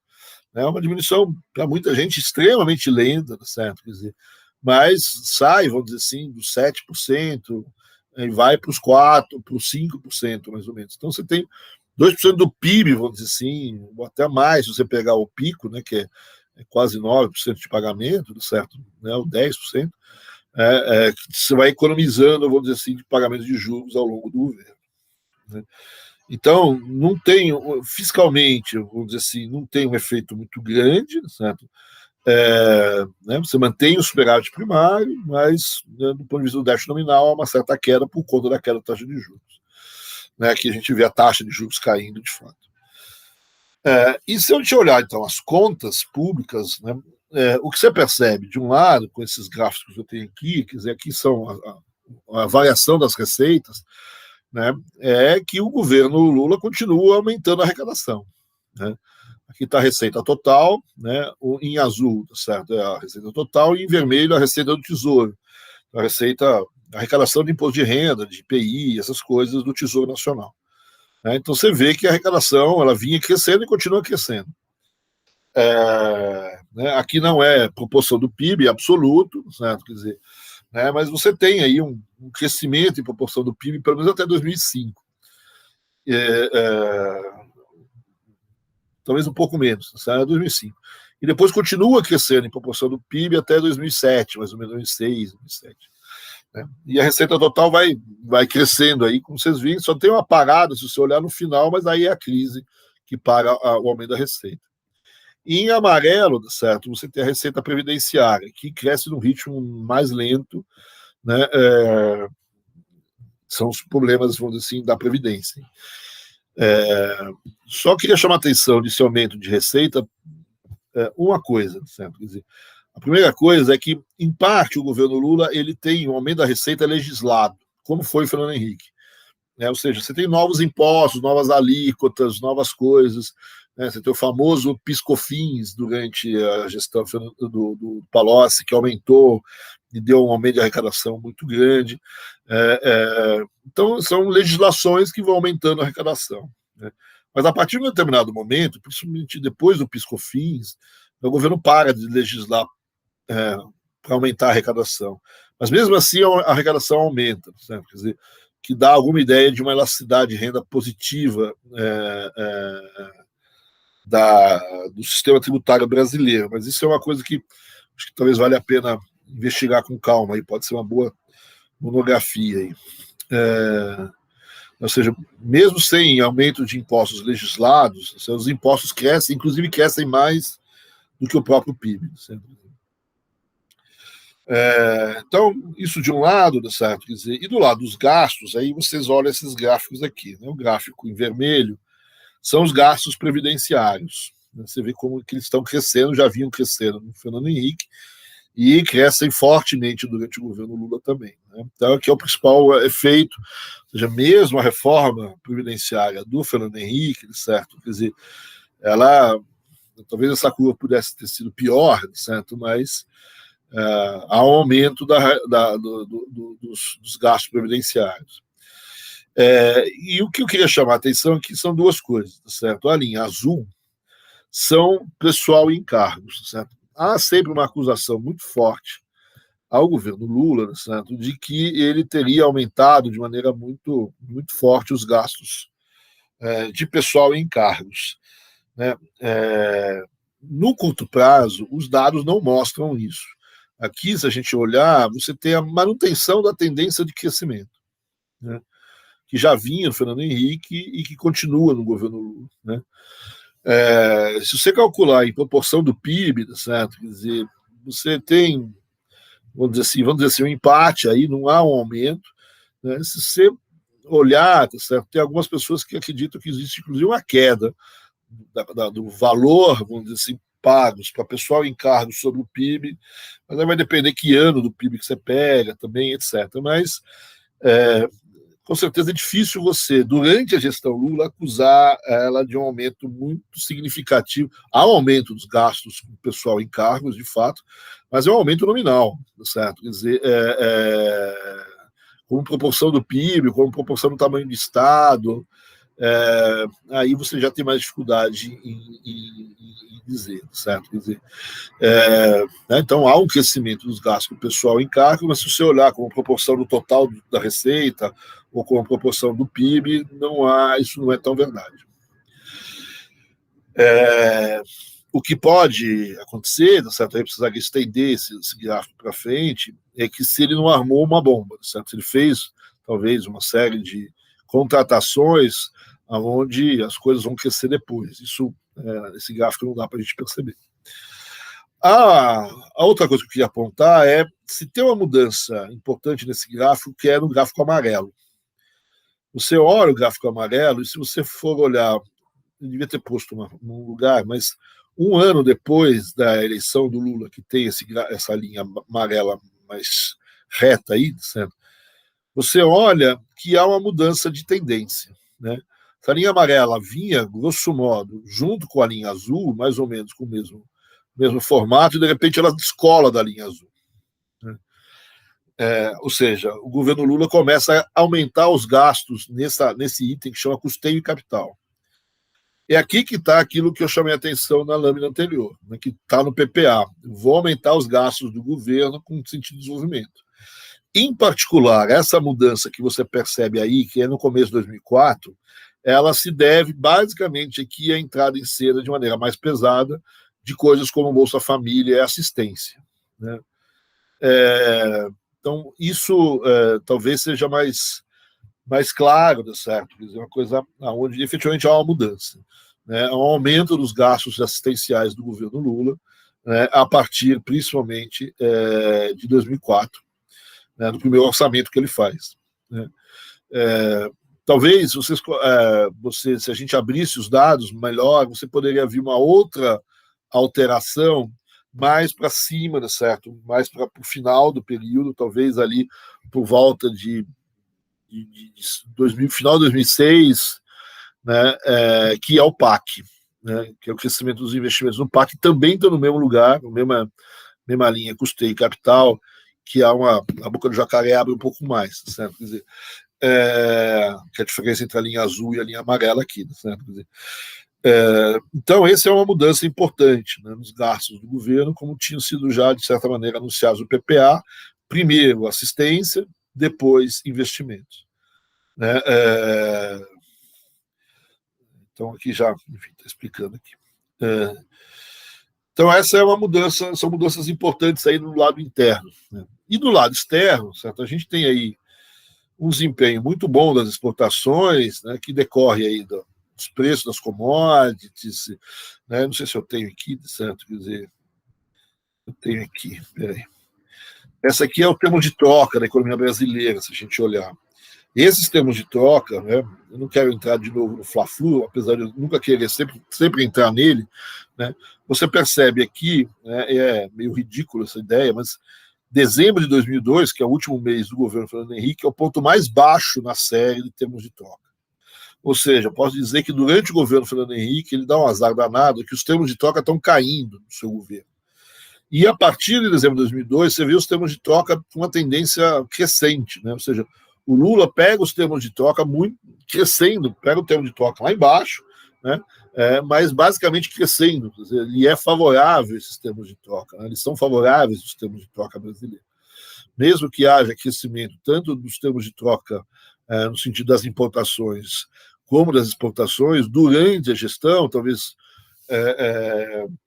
É uma diminuição, para muita gente, extremamente lenta, certo? Quer dizer, mas sai, vamos dizer assim, dos 7%, e vai para os 4%, para os 5%, mais ou menos. Então, você tem 2% do PIB, vamos dizer assim, ou até mais, se você pegar o pico, né, que é quase 9% de pagamento, certo? Né, ou 10%, você vai economizando, vamos dizer assim, de pagamento de juros ao longo do governo. Né? Então, não tem, fiscalmente, vamos dizer assim, não tem um efeito muito grande, certo? Você mantém o superávit primário, mas, do ponto de vista do déficit nominal, há uma certa queda por conta da queda da taxa de juros. Aqui a gente vê a taxa de juros caindo, de fato. E se a gente olhar, então, as contas públicas, né, o que você percebe, de um lado, com esses gráficos que eu tenho aqui, quer dizer, aqui são a variação das receitas, né, é que o governo Lula continua aumentando a arrecadação. Né? Aqui está a receita total, né, em azul, certo, é a receita total, e em vermelho a receita do Tesouro, a arrecadação de imposto de renda, de IPI, essas coisas do Tesouro Nacional. Então você vê que a arrecadação ela vinha crescendo e continua crescendo. Aqui não é proporção do PIB absoluto, certo? Quer dizer, mas você tem aí um crescimento em proporção do PIB, pelo menos até 2005. Talvez um pouco menos, certo? 2005. E depois continua crescendo em proporção do PIB até 2007, mais ou menos 2006, 2007. E a receita total vai crescendo aí, como vocês viram, só tem uma parada se você olhar no final, mas aí é a crise que para o aumento da receita. E em amarelo, certo, você tem a receita previdenciária, que cresce num ritmo mais lento, né? São os problemas, vamos dizer assim, da Previdência. Só queria chamar a atenção desse aumento de receita, uma coisa, certo? Quer dizer, a primeira coisa é que, em parte, o governo Lula ele tem um aumento da receita legislado, como foi o Fernando Henrique. Ou seja, você tem novos impostos, novas alíquotas, novas coisas. Você tem o famoso PIS/COFINS durante a gestão do Palocci, que aumentou e deu um aumento de arrecadação muito grande. Então, são legislações que vão aumentando a arrecadação. Né? Mas, a partir de um determinado momento, principalmente depois do PIS/COFINS, o governo para de legislar para aumentar a arrecadação. Mas, mesmo assim, a arrecadação aumenta. Certo? Quer dizer, que dá alguma ideia de uma elasticidade de renda positiva do sistema tributário brasileiro. Mas isso é uma coisa que acho que talvez valha a pena investigar com calma, e pode ser uma boa monografia. Aí. Ou seja, mesmo sem aumento de impostos legislados, os impostos crescem, inclusive crescem mais do que o próprio PIB. Certo? Então, isso de um lado, certo? Quer dizer, e do lado dos gastos, aí vocês olham esses gráficos aqui. Né? O gráfico em vermelho são os gastos previdenciários. Né? Você vê como que eles estão crescendo, já vinham crescendo no Fernando Henrique, e crescem fortemente durante o governo Lula também. Né? Então, aqui é o principal efeito, ou seja, mesmo a reforma previdenciária do Fernando Henrique, certo? Quer dizer, talvez essa curva pudesse ter sido pior, certo? Mas há um aumento dos gastos previdenciários. E o que eu queria chamar a atenção aqui são duas coisas, certo? A linha azul são pessoal em cargos, certo? Há sempre uma acusação muito forte ao governo Lula, certo, de que ele teria aumentado de maneira muito, muito forte os gastos de pessoal em cargos. Né? No curto prazo, os dados não mostram isso. Aqui, se a gente olhar, você tem a manutenção da tendência de crescimento, né? Que já vinha no Fernando Henrique e que continua no governo Lula. Né? Se você calcular em proporção do PIB, certo? Quer dizer, você tem, vamos dizer assim, um empate aí, não há um aumento. Né? Se você olhar, certo? Tem algumas pessoas que acreditam que existe, inclusive, uma queda do valor, vamos dizer assim, pagos para pessoal em cargos sobre o PIB, mas aí vai depender que ano do PIB que você pega também, etc. Mas com certeza é difícil você, durante a gestão Lula, acusar ela de um aumento muito significativo. Há um aumento dos gastos com o pessoal em cargos, de fato, mas é um aumento nominal, certo? Quer dizer, como proporção do PIB, como proporção do tamanho do Estado, aí você já tem mais dificuldade em dizer, certo? Quer dizer, então há um crescimento dos gastos do pessoal em cargo, mas se você olhar como proporção do total da receita ou como proporção do PIB, isso não é tão verdade. O que pode acontecer, certo? Aí precisaria estender esse gráfico para frente, é que se ele não armou uma bomba, certo? Se ele fez talvez uma série de contratações onde as coisas vão crescer depois. Esse gráfico não dá para a gente perceber. A outra coisa que eu queria apontar é se tem uma mudança importante nesse gráfico, que é no gráfico amarelo. Você olha o gráfico amarelo e se você for olhar, eu devia ter posto num lugar, mas um ano depois da eleição do Lula, que tem essa linha amarela mais reta aí, certo? Você olha que há uma mudança de tendência. Né? Essa linha amarela vinha, grosso modo, junto com a linha azul, mais ou menos com o mesmo formato, e de repente ela descola da linha azul. Né? Ou seja, o governo Lula começa a aumentar os gastos nesse item que chama custeio e capital. É aqui que está aquilo que eu chamei a atenção na lâmina anterior, né, que está no PPA. Vou aumentar os gastos do governo com sentido de desenvolvimento. Em particular, essa mudança que você percebe aí, que é no começo de 2004, ela se deve basicamente aqui à entrada em cena de maneira mais pesada de coisas como Bolsa Família e assistência. Né? Então, isso talvez seja mais claro, certo? Quer dizer, uma coisa onde efetivamente há uma mudança. Né? Um aumento dos gastos assistenciais do governo Lula, né, a partir, principalmente, de 2004, né, do primeiro orçamento que ele faz. Né? Talvez se a gente abrisse os dados melhor, você poderia ver uma outra alteração mais para cima, certo? Mais para o final do período, talvez ali por volta de final de 2006, né, que é o PAC, né, que é o crescimento dos investimentos no PAC, também está no mesmo lugar, na mesma linha, custeio e capital, que a boca do jacaré abre um pouco mais, certo? Quer dizer, que é a diferença entre a linha azul e a linha amarela aqui, certo? Quer dizer, então, essa é uma mudança importante, né, nos gastos do governo, como tinham sido já, de certa maneira, anunciados no PPA, primeiro assistência, depois investimentos. Né? Então, aqui já, enfim, está explicando aqui. Então, essa é uma mudança, são mudanças importantes aí no lado interno. Né? E do lado externo, certo? A gente tem aí um desempenho muito bom das exportações, né, que decorre aí dos preços das commodities. Né? Não sei se eu tenho aqui, certo? Quer dizer, eu tenho aqui, peraí. Essa aqui é o termo de troca da economia brasileira, se a gente olhar. Esses termos de troca, né, eu não quero entrar de novo no Fla-Flu, apesar de eu nunca querer sempre entrar nele, né, você percebe aqui, né, é meio ridículo essa ideia, mas dezembro de 2002, que é o último mês do governo Fernando Henrique, é o ponto mais baixo na série de termos de troca. Ou seja, posso dizer que durante o governo Fernando Henrique, ele dá um azar danado que os termos de troca estão caindo no seu governo. E a partir de dezembro de 2002, você vê os termos de troca com uma tendência crescente, né? Ou seja, o Lula pega os termos de troca muito crescendo, pega o termo de troca lá embaixo, né? Mas basicamente crescendo. Quer dizer, ele é favorável a esses termos de troca, né? Eles são favoráveis aos termos de troca brasileiros. Mesmo que haja crescimento tanto dos termos de troca no sentido das importações como das exportações, durante a gestão, talvez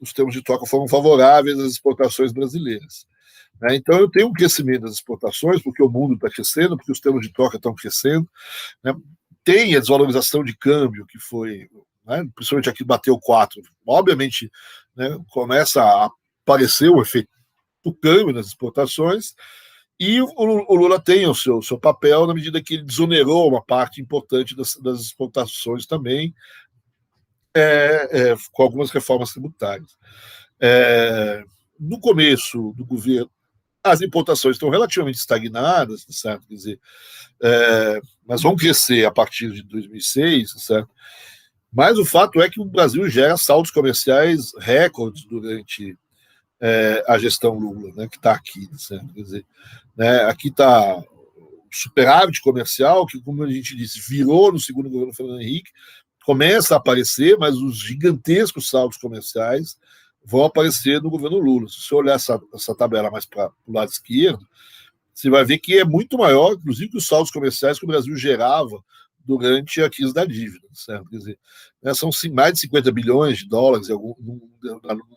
os termos de troca foram favoráveis às exportações brasileiras. Né? Então, eu tenho um crescimento das exportações, porque o mundo está crescendo, porque os termos de troca estão crescendo. Né? Tem a desvalorização de câmbio, que foi, né, principalmente aqui bateu 4. Obviamente, né, começa a aparecer o efeito do câmbio nas exportações, e o Lula tem o seu papel na medida que ele desonerou uma parte importante das exportações também, com algumas reformas tributárias. No começo do governo, as importações estão relativamente estagnadas, certo? Quer dizer, mas vão crescer a partir de 2006, certo? Mas o fato é que o Brasil gera saldos comerciais recordes durante a gestão Lula, né, que está aqui, certo? Quer dizer, né, aqui está o superávit comercial, que, como a gente disse, virou no segundo governo Fernando Henrique, começa a aparecer, mas os gigantescos saldos comerciais vão aparecer no governo Lula. Se você olhar essa tabela mais para o lado esquerdo, você vai ver que é muito maior, inclusive, que os saldos comerciais que o Brasil gerava durante a crise da dívida, certo? Quer dizer, né, são mais de 50 bilhões de dólares em algum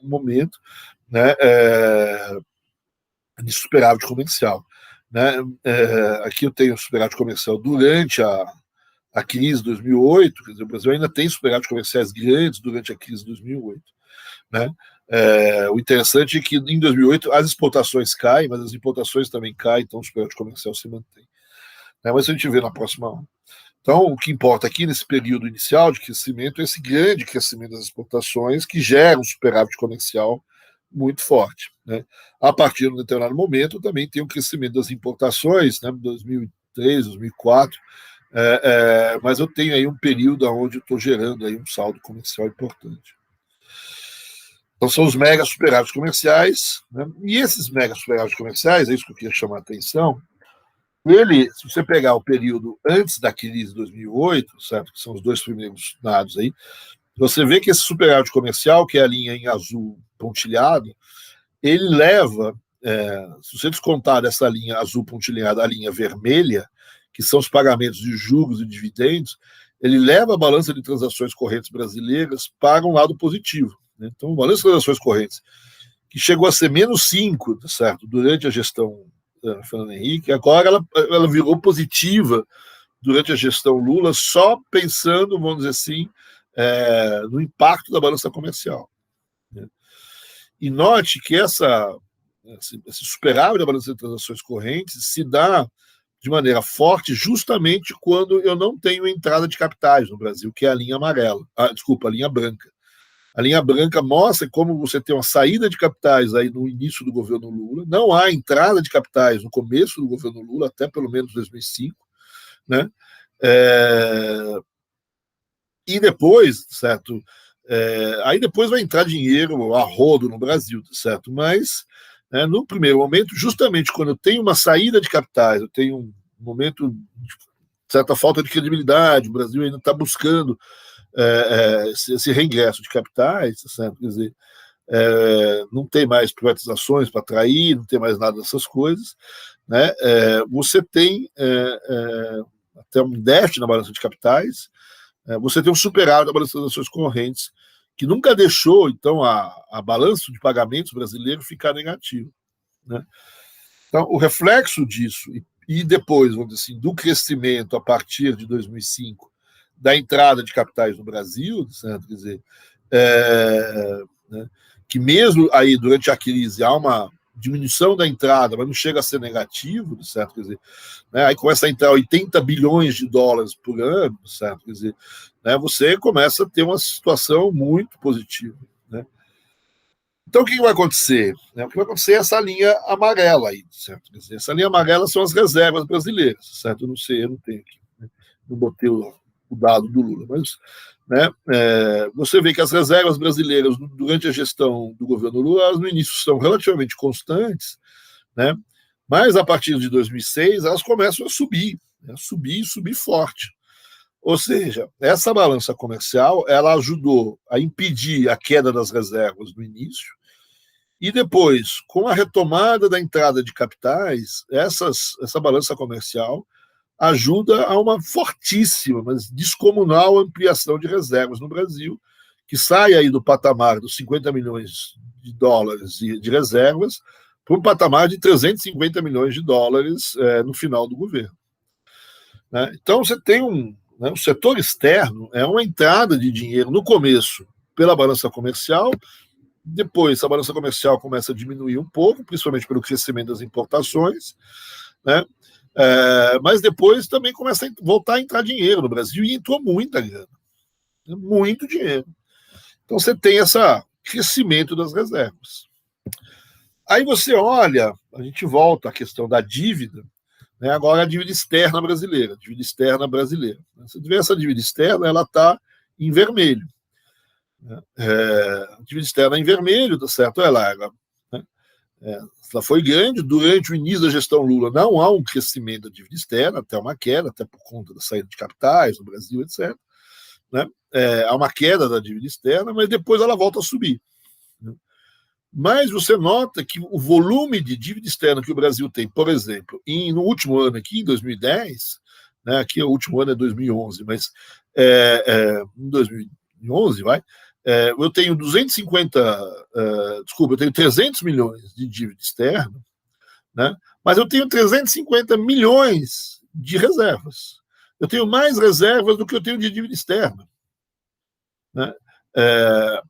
momento, né, de superávit comercial. Né? Aqui eu tenho superávit comercial durante a crise de 2008, quer dizer, o Brasil ainda tem superávit comerciais grandes durante a crise de 2008. Né? O interessante é que em 2008 as exportações caem, mas as importações também caem, então o superávit comercial se mantém. Né? Mas a gente vê na próxima. Então, o que importa aqui nesse período inicial de crescimento é esse grande crescimento das exportações que gera um superávit comercial muito forte. Né? A partir de um determinado momento, também tem um crescimento das importações, né, 2003, 2004, mas eu tenho aí um período onde eu estou gerando aí um saldo comercial importante. Então, são os mega superávites comerciais, né? E esses mega superávites comerciais, é isso que eu queria chamar a atenção, se você pegar o período antes da crise de 2008, certo, que são os dois primeiros dados aí, você vê que esse superávit comercial, que é a linha em azul pontilhado, ele leva, se você descontar dessa linha azul pontilhada a linha vermelha, que são os pagamentos de juros e dividendos, ele leva a balança de transações correntes brasileiras para um lado positivo. Né? Então, a balança de transações correntes, que chegou a ser menos 5, certo, durante a gestão Fernando Henrique, agora ela virou positiva durante a gestão Lula, só pensando, vamos dizer assim, no impacto da balança comercial. Né? E note que esse superávit da balança de transações correntes se dá de maneira forte justamente quando eu não tenho entrada de capitais no Brasil, que é a linha amarela. A linha branca. A linha branca mostra como você tem uma saída de capitais aí no início do governo Lula, não há entrada de capitais no começo do governo Lula, até pelo menos 2005, né? E depois, certo? Aí depois vai entrar dinheiro a rodo no Brasil, certo? Mas no primeiro momento, justamente quando eu tenho uma saída de capitais, eu tenho um momento de certa falta de credibilidade, o Brasil ainda está buscando esse reingresso de capitais, certo? Quer dizer, não tem mais privatizações para atrair, não tem mais nada dessas coisas, né? Você tem até um déficit na balança de capitais, você tem um superávit da balança das transações correntes, que nunca deixou, então, a balança de pagamentos brasileiro ficar negativo. Né? Então, o reflexo disso, e depois, vamos dizer assim, do crescimento a partir de 2005, da entrada de capitais no Brasil, certo? Quer dizer, né, que mesmo aí, durante a crise, há uma diminuição da entrada, mas não chega a ser negativo, certo? Quer dizer, né, aí começa a entrar 80 bilhões de dólares por ano, certo? Quer dizer, né, você começa a ter uma situação muito positiva, né? Então, o que vai acontecer? O que vai acontecer é essa linha amarela aí, certo? Quer dizer, essa linha amarela são as reservas brasileiras, certo? Eu não sei, eu não tenho aqui, né? Não botei o dado do Lula, mas, né, você vê que as reservas brasileiras durante a gestão do governo Lula, elas no início são relativamente constantes, né, mas a partir de 2006 elas começam a subir, né, subir forte. Ou seja, essa balança comercial ela ajudou a impedir a queda das reservas no início e depois, com a retomada da entrada de capitais, essa balança comercial ajuda a uma fortíssima, mas descomunal ampliação de reservas no Brasil, que sai aí do patamar dos 50 milhões de dólares de reservas para um patamar de 350 milhões de dólares no final do governo. Né? Então, você tem o setor externo é uma entrada de dinheiro no começo pela balança comercial, depois a balança comercial começa a diminuir um pouco, principalmente pelo crescimento das importações, né? Mas depois também começa a voltar a entrar dinheiro no Brasil, e entrou muita grana, muito dinheiro. Então você tem esse crescimento das reservas. Aí você olha, a gente volta à questão da dívida, né, agora a dívida externa brasileira. Você vê essa dívida externa, ela está em vermelho. A dívida externa em vermelho, tá certo? Ela foi grande durante o início da gestão Lula. Não há um crescimento da dívida externa, até uma queda, até por conta da saída de capitais no Brasil, etc. Né? Há uma queda da dívida externa, mas depois ela volta a subir. Né? Mas você nota que o volume de dívida externa que o Brasil tem, por exemplo, no último ano aqui, em 2010, né, aqui o último ano é 2011, mas em 2011, eu tenho 300 milhões de dívida externa, né, mas eu tenho 350 milhões de reservas. Eu tenho mais reservas do que eu tenho de dívida externa. Né?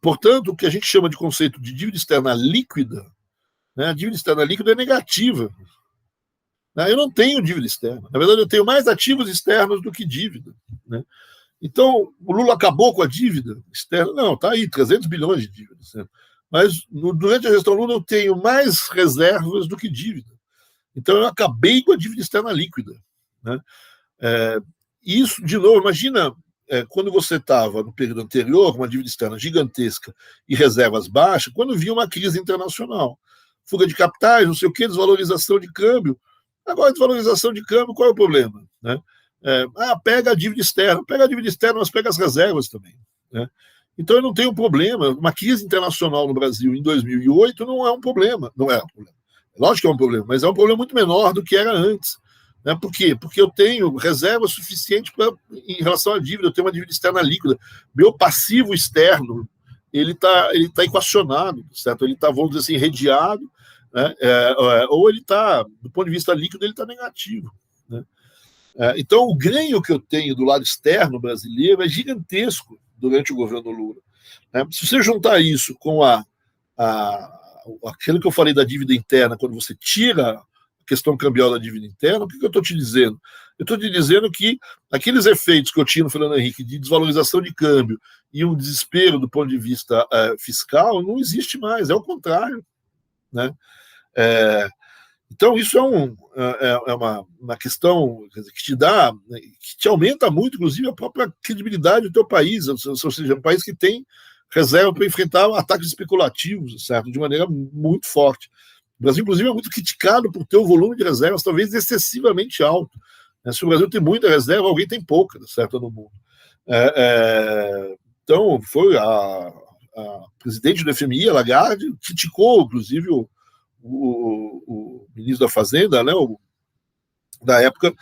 Portanto, o que a gente chama de conceito de dívida externa líquida, né, a dívida externa líquida é negativa. Né? Eu não tenho dívida externa. Na verdade, eu tenho mais ativos externos do que dívida. Né? Então, o Lula acabou com a dívida externa? Não, está aí, 300 bilhões de dívida externa. Mas durante a gestão Lula eu tenho mais reservas do que dívida. Então, eu acabei com a dívida externa líquida. Né? Isso, de novo, imagina quando você estava no período anterior, com uma dívida externa gigantesca e reservas baixas, quando vinha uma crise internacional. Fuga de capitais, não sei o quê, desvalorização de câmbio. Agora, desvalorização de câmbio, qual é o problema? Né? Pega a dívida externa, mas pega as reservas também. Né? Então, eu não tenho problema. Uma crise internacional no Brasil em 2008 não é um problema. Não é um problema. Lógico que é um problema, mas é um problema muito menor do que era antes. Né? Por quê? Porque eu tenho reserva suficiente em relação à dívida, eu tenho uma dívida externa líquida. Meu passivo externo ele tá equacionado, certo? Ele está, vamos dizer assim, redeado, né? Ou ele está, do ponto de vista líquido, ele está negativo. Né? Então, o ganho que eu tenho do lado externo brasileiro é gigantesco durante o governo Lula. Né? Se você juntar isso com aquilo que eu falei da dívida interna, quando você tira a questão cambial da dívida interna, o que eu estou te dizendo? Eu estou te dizendo que aqueles efeitos que eu tinha no Fernando Henrique de desvalorização de câmbio e um desespero do ponto de vista fiscal não existe mais, é o contrário. Né? Então, isso é uma questão que te dá, que te aumenta muito, inclusive, a própria credibilidade do teu país, ou seja, um país que tem reserva para enfrentar ataques especulativos, certo? De maneira muito forte. O Brasil, inclusive, é muito criticado por ter um volume de reservas talvez excessivamente alto. Se o Brasil tem muita reserva, alguém tem pouca, certo, no mundo. Então, foi a presidente do FMI, a Lagarde, criticou, inclusive, o ministro da Fazenda, né, da época,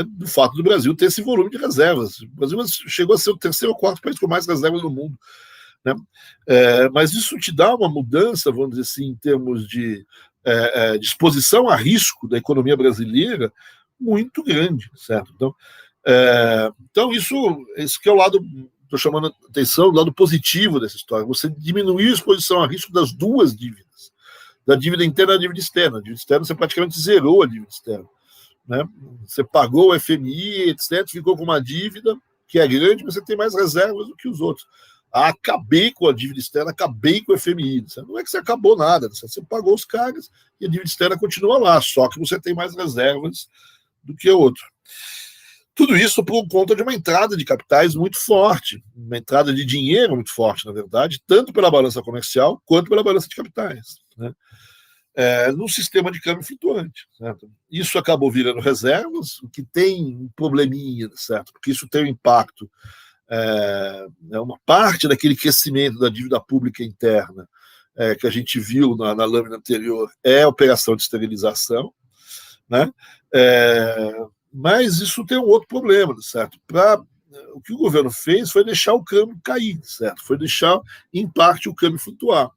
do fato do Brasil ter esse volume de reservas. O Brasil chegou a ser o terceiro ou quarto país com mais reservas do mundo. Né? Mas isso te dá uma mudança, vamos dizer assim, em termos de exposição a risco da economia brasileira muito grande, certo? Então isso que é o lado, estou chamando a atenção, o lado positivo dessa história, você diminuir a exposição a risco das duas dívidas. da dívida interna à dívida externa. A dívida externa você praticamente zerou a dívida externa, né? Você pagou o FMI, etc., ficou com uma dívida que é grande, mas você tem mais reservas do que os outros. Acabei com a dívida externa, acabei com o FMI. Não é que você acabou nada, você pagou os caras e a dívida externa continua lá, só que você tem mais reservas do que o outro. Tudo isso por conta de uma entrada de capitais muito forte, uma entrada de dinheiro muito forte, na verdade, tanto pela balança comercial quanto pela balança de capitais, né? No sistema de câmbio flutuante, certo? Isso acabou virando reservas, o que tem um probleminha, certo? Porque isso tem um impacto, uma parte daquele crescimento da dívida pública interna que a gente viu na lâmina anterior é a operação de esterilização, né? Mas isso tem um outro problema, certo? O que o governo fez foi deixar o câmbio cair, certo? Foi deixar, em parte, o câmbio flutuar.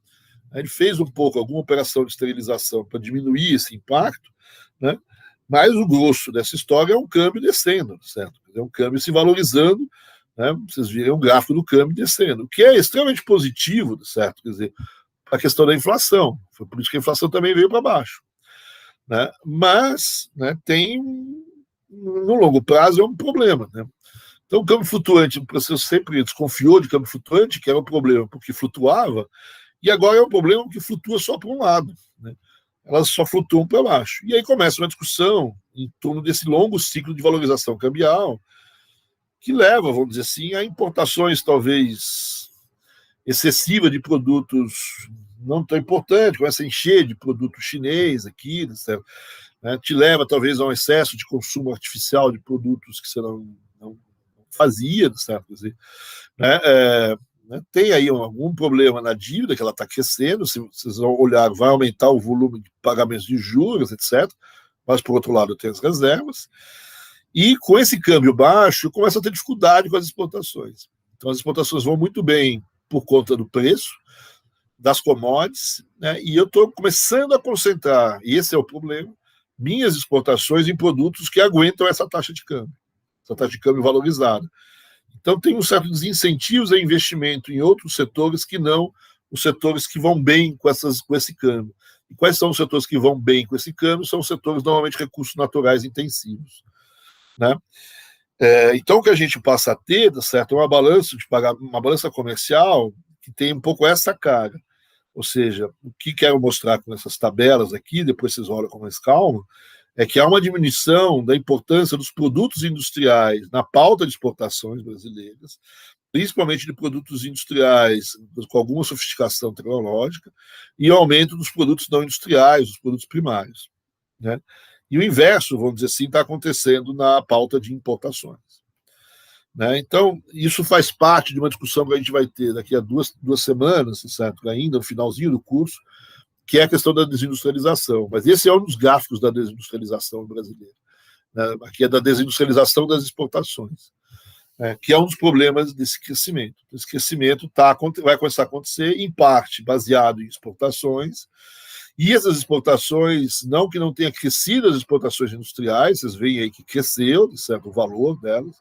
Ele fez um pouco, alguma operação de esterilização para diminuir esse impacto, né? Mas o grosso dessa história é um câmbio descendo, certo? É um câmbio se valorizando, né? Vocês viram o gráfico do câmbio descendo, o que é extremamente positivo, certo? Quer dizer, a questão da inflação, foi por isso que a inflação também veio para baixo, né? Mas, né, no longo prazo é um problema, né? Então, o câmbio flutuante, o processo sempre desconfiou de câmbio flutuante, que era um problema porque flutuava, e agora é um problema que flutua só para um lado, né? Elas só flutuam para baixo. E aí começa uma discussão em torno desse longo ciclo de valorização cambial, que leva, vamos dizer assim, a importações talvez excessivas de produtos não tão importantes, começa a encher de produto chinês aqui, certo? Te leva talvez a um excesso de consumo artificial de produtos que você não fazia, certo? Quer dizer, tem aí algum problema na dívida, que ela está crescendo, se vocês vão olhar, vai aumentar o volume de pagamentos de juros, etc., mas, por outro lado, tem as reservas, e com esse câmbio baixo, começa a ter dificuldade com as exportações. Então, as exportações vão muito bem por conta do preço das commodities, né? E eu estou começando a concentrar, e esse é o problema, minhas exportações em produtos que aguentam essa taxa de câmbio valorizada. Então, tem um certo desincentivos a investimento em outros setores que não os setores que vão bem com esse câmbio. E quais são os setores que vão bem com esse câmbio? São os setores, normalmente, recursos naturais intensivos, né? Então, o que a gente passa a ter, certo, é uma balança comercial que tem um pouco essa cara. Ou seja, o que quero mostrar com essas tabelas aqui, depois vocês olham com mais calma, é que há uma diminuição da importância dos produtos industriais na pauta de exportações brasileiras, principalmente de produtos industriais com alguma sofisticação tecnológica, e aumento dos produtos não industriais, dos produtos primários, né? E o inverso, vamos dizer assim, está acontecendo na pauta de importações, né? Então, isso faz parte de uma discussão que a gente vai ter daqui a duas semanas, certo? Ainda no finalzinho do curso, que é a questão da desindustrialização. Mas esse é um dos gráficos da desindustrialização brasileira, né? Aqui é da desindustrialização das exportações, né? Que é um dos problemas desse crescimento. Esse crescimento vai começar a acontecer, em parte, baseado em exportações, e essas exportações, não que não tenha crescido as exportações industriais, vocês veem aí que cresceu, de certo, o valor delas,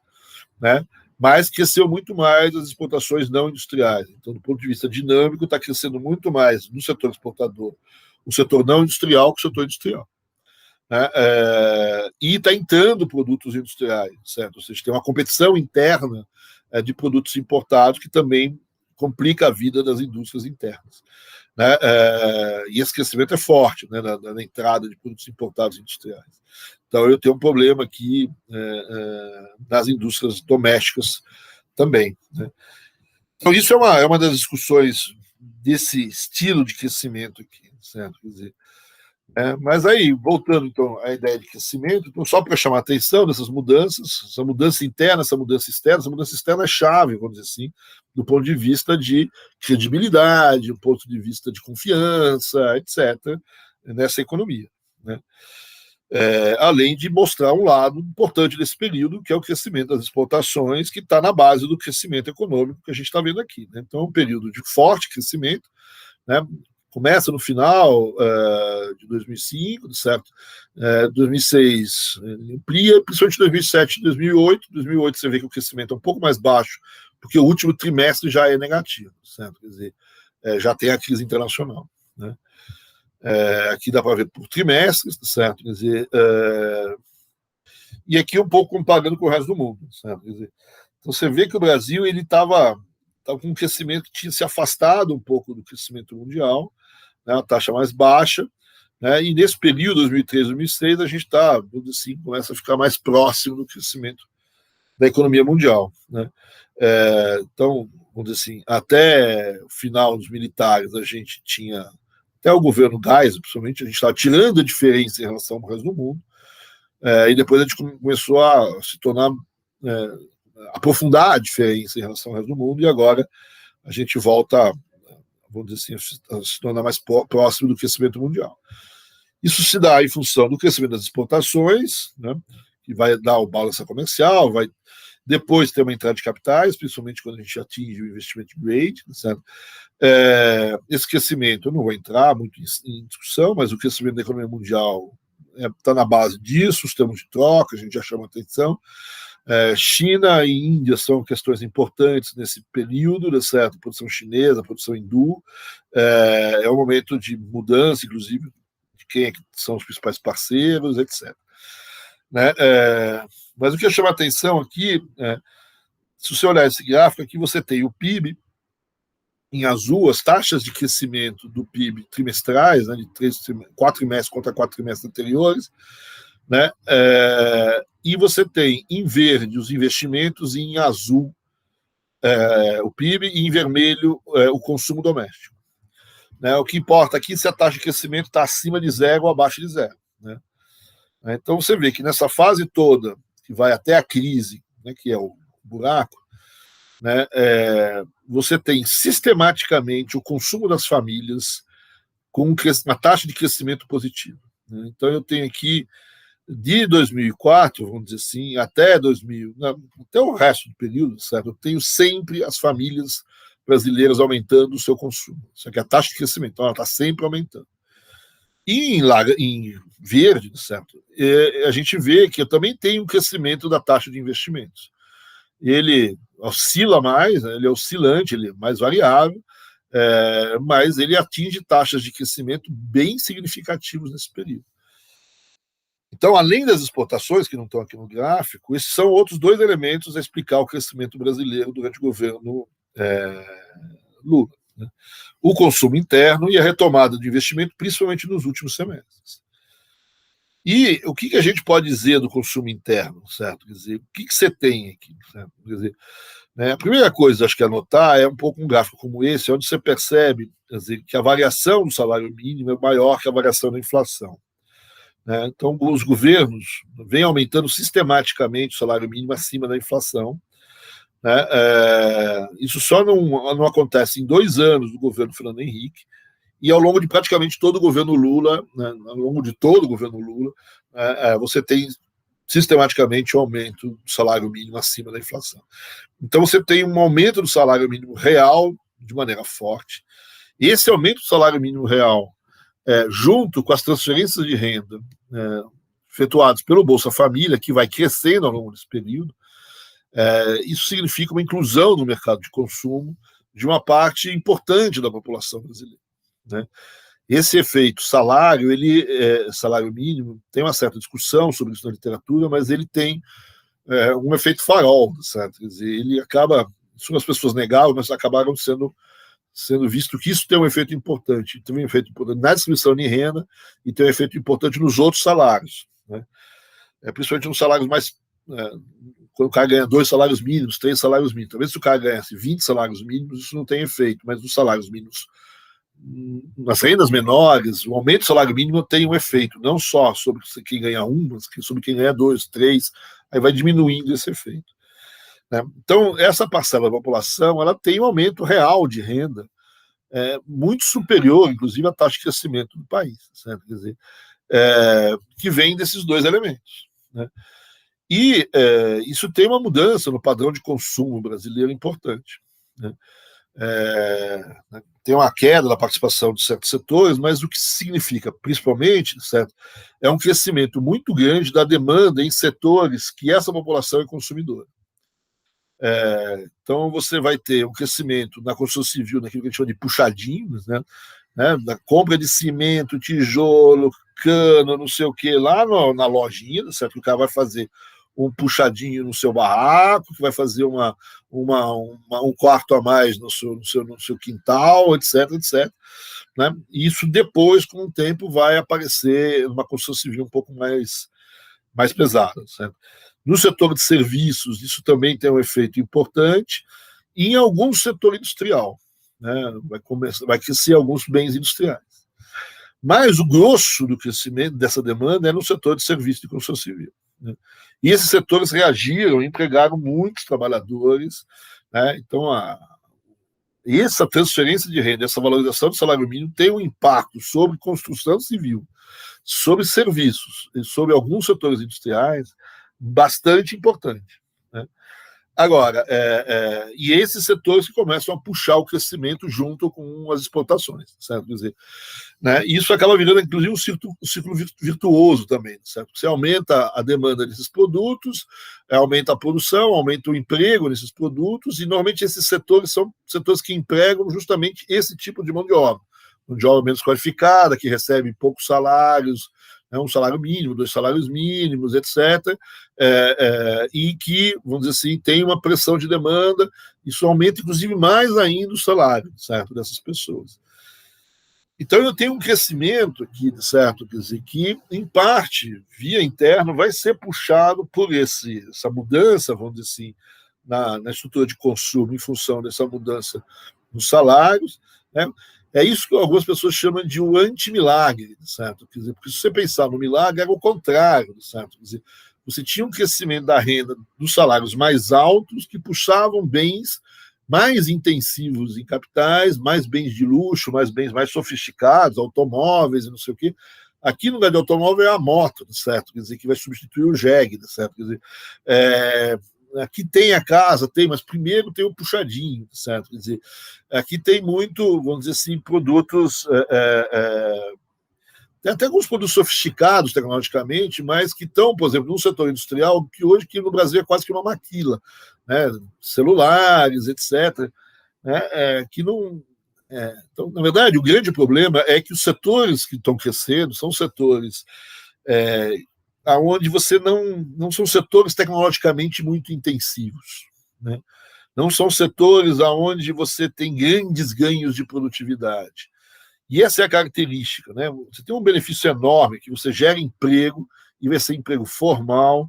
né? Mas cresceu muito mais as exportações não industriais. Então, do ponto de vista dinâmico, está crescendo muito mais no setor exportador o setor não industrial que o setor industrial, né? E está entrando produtos industriais, certo? Ou seja, tem uma competição interna de produtos importados que também complica a vida das indústrias internas, né? E esse crescimento é forte, né, na entrada de produtos importados industriais. Então, eu tenho um problema aqui nas indústrias domésticas também, né? Então, isso é uma das discussões desse estilo de crescimento aqui, certo? Quer dizer, mas aí, voltando então à ideia de crescimento, então, só para chamar a atenção dessas mudanças, essa mudança interna, essa mudança externa é chave, vamos dizer assim, do ponto de vista de credibilidade, do ponto de vista de confiança, etc., nessa economia, né? Além de mostrar um lado importante desse período, que é o crescimento das exportações, que está na base do crescimento econômico que a gente está vendo aqui, né? Então, é um período de forte crescimento, né? Começa no final de 2005, certo? 2006 amplia, principalmente 2007 e 2008. 2008 você vê que o crescimento é um pouco mais baixo, porque o último trimestre já é negativo, certo? Quer dizer, já tem a crise internacional, né? Aqui dá para ver por trimestres, certo? Quer dizer, e aqui um pouco comparando com o resto do mundo, certo? Quer dizer, então você vê que o Brasil ele estava com um crescimento que tinha se afastado um pouco do crescimento mundial, né, uma taxa mais baixa, né, e nesse período, 2003, 2006, a gente está, assim, começa a ficar mais próximo do crescimento da economia mundial, né? Então, vamos dizer assim, até o final dos militares, a gente tinha, até o governo Geisel, principalmente, a gente estava tirando a diferença em relação ao resto do mundo, e depois a gente começou a se tornar, aprofundar a diferença em relação ao resto do mundo, e agora a gente volta, vamos dizer assim, a se tornar mais próximo do crescimento mundial. Isso se dá em função do crescimento das exportações, né, que vai dar o balanço comercial, vai depois ter uma entrada de capitais, principalmente quando a gente atinge o investimento grade, certo? Esse crescimento, eu não vou entrar muito em discussão, mas o crescimento da economia mundial está na base disso, os termos de troca, a gente já chama atenção. China e Índia são questões importantes nesse período, certo? Produção chinesa, produção hindu, é um momento de mudança, inclusive, de quem são os principais parceiros, etc. Né? Mas o que chama atenção aqui, se você olhar esse gráfico aqui, você tem o PIB em azul, as taxas de crescimento do PIB trimestrais, né, de 4 trimestres contra 4 trimestres anteriores, né? E você tem em verde os investimentos e em azul o PIB e em vermelho o consumo doméstico. Né? O que importa aqui é se a taxa de crescimento está acima de zero ou abaixo de zero. Né? Então você vê que nessa fase toda, que vai até a crise, né, que é o buraco, né, você tem sistematicamente o consumo das famílias com uma taxa de crescimento positivo. Né? Então eu tenho aqui de 2004, vamos dizer assim, até 2000, até o resto do período, certo? Eu tenho sempre as famílias brasileiras aumentando o seu consumo. Só que a taxa de crescimento, então, ela está sempre aumentando. E em verde, certo? A gente vê que eu também tenho um crescimento da taxa de investimentos. Ele oscila mais, né? Ele é oscilante, ele é mais variável, mas ele atinge taxas de crescimento bem significativas nesse período. Então, além das exportações, que não estão aqui no gráfico, esses são outros dois elementos a explicar o crescimento brasileiro durante o governo Lula. Né? O consumo interno e a retomada do investimento, principalmente nos últimos semestres. E o que a gente pode dizer do consumo interno, certo? Quer dizer, o que você tem aqui? Certo? Quer dizer, né, a primeira coisa, acho que anotar, é um pouco um gráfico como esse, onde você percebe, quer dizer, que a variação do salário mínimo é maior que a variação da inflação. Né? Então, os governos vêm aumentando sistematicamente o salário mínimo acima da inflação. Né? Isso só não acontece em 2 anos do governo Fernando Henrique, e ao longo de praticamente todo o governo Lula, né? Ao longo de todo o governo Lula, você tem sistematicamente o aumento do salário mínimo acima da inflação. Então, você tem um aumento do salário mínimo real de maneira forte. Esse aumento do salário mínimo real, junto com as transferências de renda efetuadas pelo Bolsa Família, que vai crescendo ao longo desse período, isso significa uma inclusão no mercado de consumo de uma parte importante da população brasileira. Né? Esse efeito salário mínimo, tem uma certa discussão sobre isso na literatura, mas ele tem um efeito farol, certo? Quer dizer, ele acaba, isso as pessoas negavam, mas acabaram sendo visto que isso tem um efeito importante. Tem um efeito importante na distribuição de renda e tem um efeito importante nos outros salários. Né? Principalmente nos salários mais... quando o cara ganha 2 salários mínimos, 3 salários mínimos. Talvez se o cara ganhasse 20 salários mínimos, isso não tem efeito, mas nos salários mínimos, nas rendas menores, o aumento do salário mínimo tem um efeito, não só sobre quem ganha 1, mas sobre quem ganha 2, 3, aí vai diminuindo esse efeito. Né? Então, essa parcela da população, ela tem um aumento real de renda muito superior, inclusive, à taxa de crescimento do país, certo? Quer dizer, que vem desses dois elementos. Né? E isso tem uma mudança no padrão de consumo brasileiro importante. Né? Tem uma queda da participação de certos setores, mas o que significa, principalmente, certo, é um crescimento muito grande da demanda em setores que essa população é consumidora. Então, você vai ter um crescimento na construção civil, naquilo que a gente chama de puxadinhos, né? né, da compra de cimento, tijolo, cano, não sei o que, lá na lojinha, certo? Que o cara vai fazer um puxadinho no seu barraco, que vai fazer um quarto a mais no seu quintal, etc, etc. Né? E isso depois, com o tempo, vai aparecer uma construção civil um pouco mais pesada. Certo? No setor de serviços, isso também tem um efeito importante, e em algum setor industrial. Né? Vai crescer alguns bens industriais. Mas o grosso do crescimento dessa demanda é no setor de serviços de construção civil. Né? E esses setores reagiram, empregaram muitos trabalhadores. Né? Então, essa transferência de renda, essa valorização do salário mínimo tem um impacto sobre construção civil, sobre serviços e sobre alguns setores industriais bastante importante. Né? Agora, e esses setores que começam a puxar o crescimento junto com as exportações, certo? Quer dizer, né? Isso acaba virando, inclusive, um ciclo virtuoso também, certo? Você aumenta a demanda desses produtos, aumenta a produção, aumenta o emprego nesses produtos, e normalmente esses setores são setores que empregam justamente esse tipo de mão de obra menos qualificada, que recebe poucos salários, né, um salário mínimo, 2 salários mínimos, etc., e que, vamos dizer assim, tem uma pressão de demanda, isso aumenta, inclusive, mais ainda o salário, certo, dessas pessoas. Então, eu tenho um crescimento aqui, certo, quer dizer, que, em parte, via interno, vai ser puxado por essa mudança, vamos dizer assim, na estrutura de consumo, em função dessa mudança nos salários, né? É isso que algumas pessoas chamam de o antimilagre, certo? Quer dizer, porque se você pensar no milagre, era o contrário, certo? Quer dizer, você tinha um crescimento da renda dos salários mais altos que puxavam bens mais intensivos em capitais, mais bens de luxo, mais bens mais sofisticados, automóveis e não sei o quê. Aqui no lugar de automóvel é a moto, certo? Quer dizer, que vai substituir o jegue, certo? Quer dizer, aqui tem a casa, mas primeiro tem o puxadinho, certo? Quer dizer, aqui tem muito, vamos dizer assim, produtos. Tem até alguns produtos sofisticados tecnologicamente, mas que estão, por exemplo, num setor industrial que hoje aqui no Brasil é quase que uma maquila, né? Celulares, etc. Né? Que não. Então, na verdade, o grande problema é que os setores que estão crescendo são setores onde você não são setores tecnologicamente muito intensivos. Né? Não são setores onde você tem grandes ganhos de produtividade. E essa é a característica. Né? Você tem um benefício enorme, que você gera emprego, e vai ser emprego formal,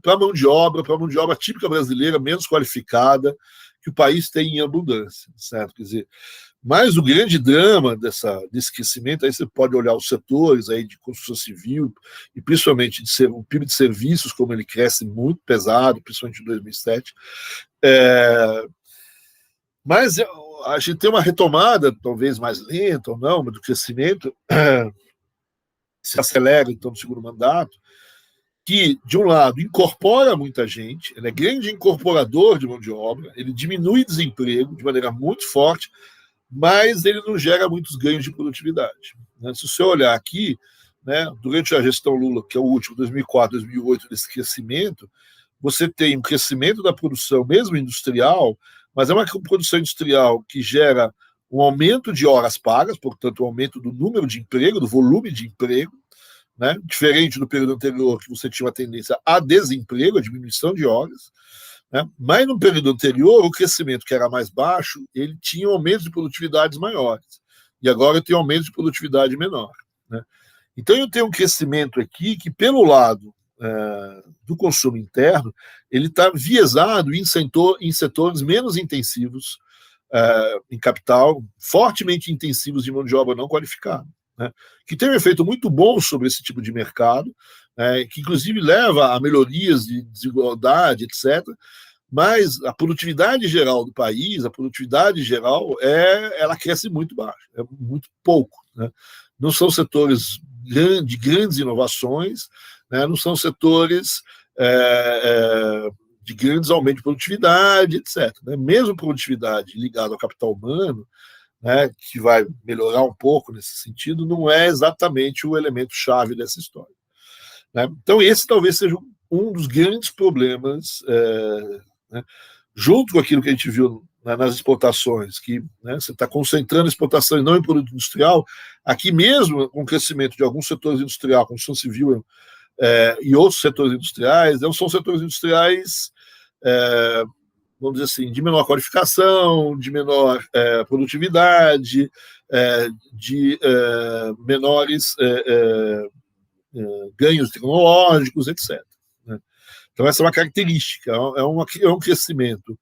para a mão de obra típica brasileira, menos qualificada, que o país tem em abundância. Certo? Quer dizer, mas o grande drama desse crescimento, aí você pode olhar os setores aí de construção civil, e principalmente o PIB de serviços, como ele cresce muito pesado, principalmente em 2007. Mas a gente tem uma retomada, talvez mais lenta ou não, mas do crescimento, se acelera, então, no segundo mandato, que, de um lado, incorpora muita gente, ele é grande incorporador de mão de obra, ele diminui desemprego de maneira muito forte, mas ele não gera muitos ganhos de produtividade. Né? Se você olhar aqui, né, durante a gestão Lula, que é o último, 2004, 2008, desse crescimento, você tem um crescimento da produção, mesmo industrial, mas é uma produção industrial que gera um aumento de horas pagas, portanto, um aumento do número de emprego, do volume de emprego, né? Diferente do período anterior, que você tinha uma tendência a desemprego, a diminuição de horas. Né? Mas no período anterior, o crescimento, que era mais baixo, ele tinha aumentos de produtividades maiores. E agora tem aumento de produtividade menor. Né? Então, eu tenho um crescimento aqui que, pelo lado do consumo interno, ele está viesado em setores menos intensivos em capital, fortemente intensivos de mão de obra não qualificada. Né? Que tem um efeito muito bom sobre esse tipo de mercado, que inclusive leva a melhorias de desigualdade, etc., mas a produtividade geral do país, a produtividade geral, ela cresce muito baixo, é muito pouco. Né? Não são setores de grandes inovações, né? Não são setores de grandes aumentos de produtividade, etc. Né? Mesmo produtividade ligada ao capital humano, né, que vai melhorar um pouco nesse sentido, não é exatamente o elemento-chave dessa história. Né? Então, esse talvez seja um dos grandes problemas, né, junto com aquilo que a gente viu nas exportações, que, né, você está concentrando exportações não em produto industrial, aqui mesmo, com o crescimento de alguns setores industriais, construção civil e outros setores industriais, não são setores industriais, vamos dizer assim, de menor qualificação, de menor produtividade, de menores ganhos tecnológicos, etc. Né? Então, essa é uma característica, é um crescimento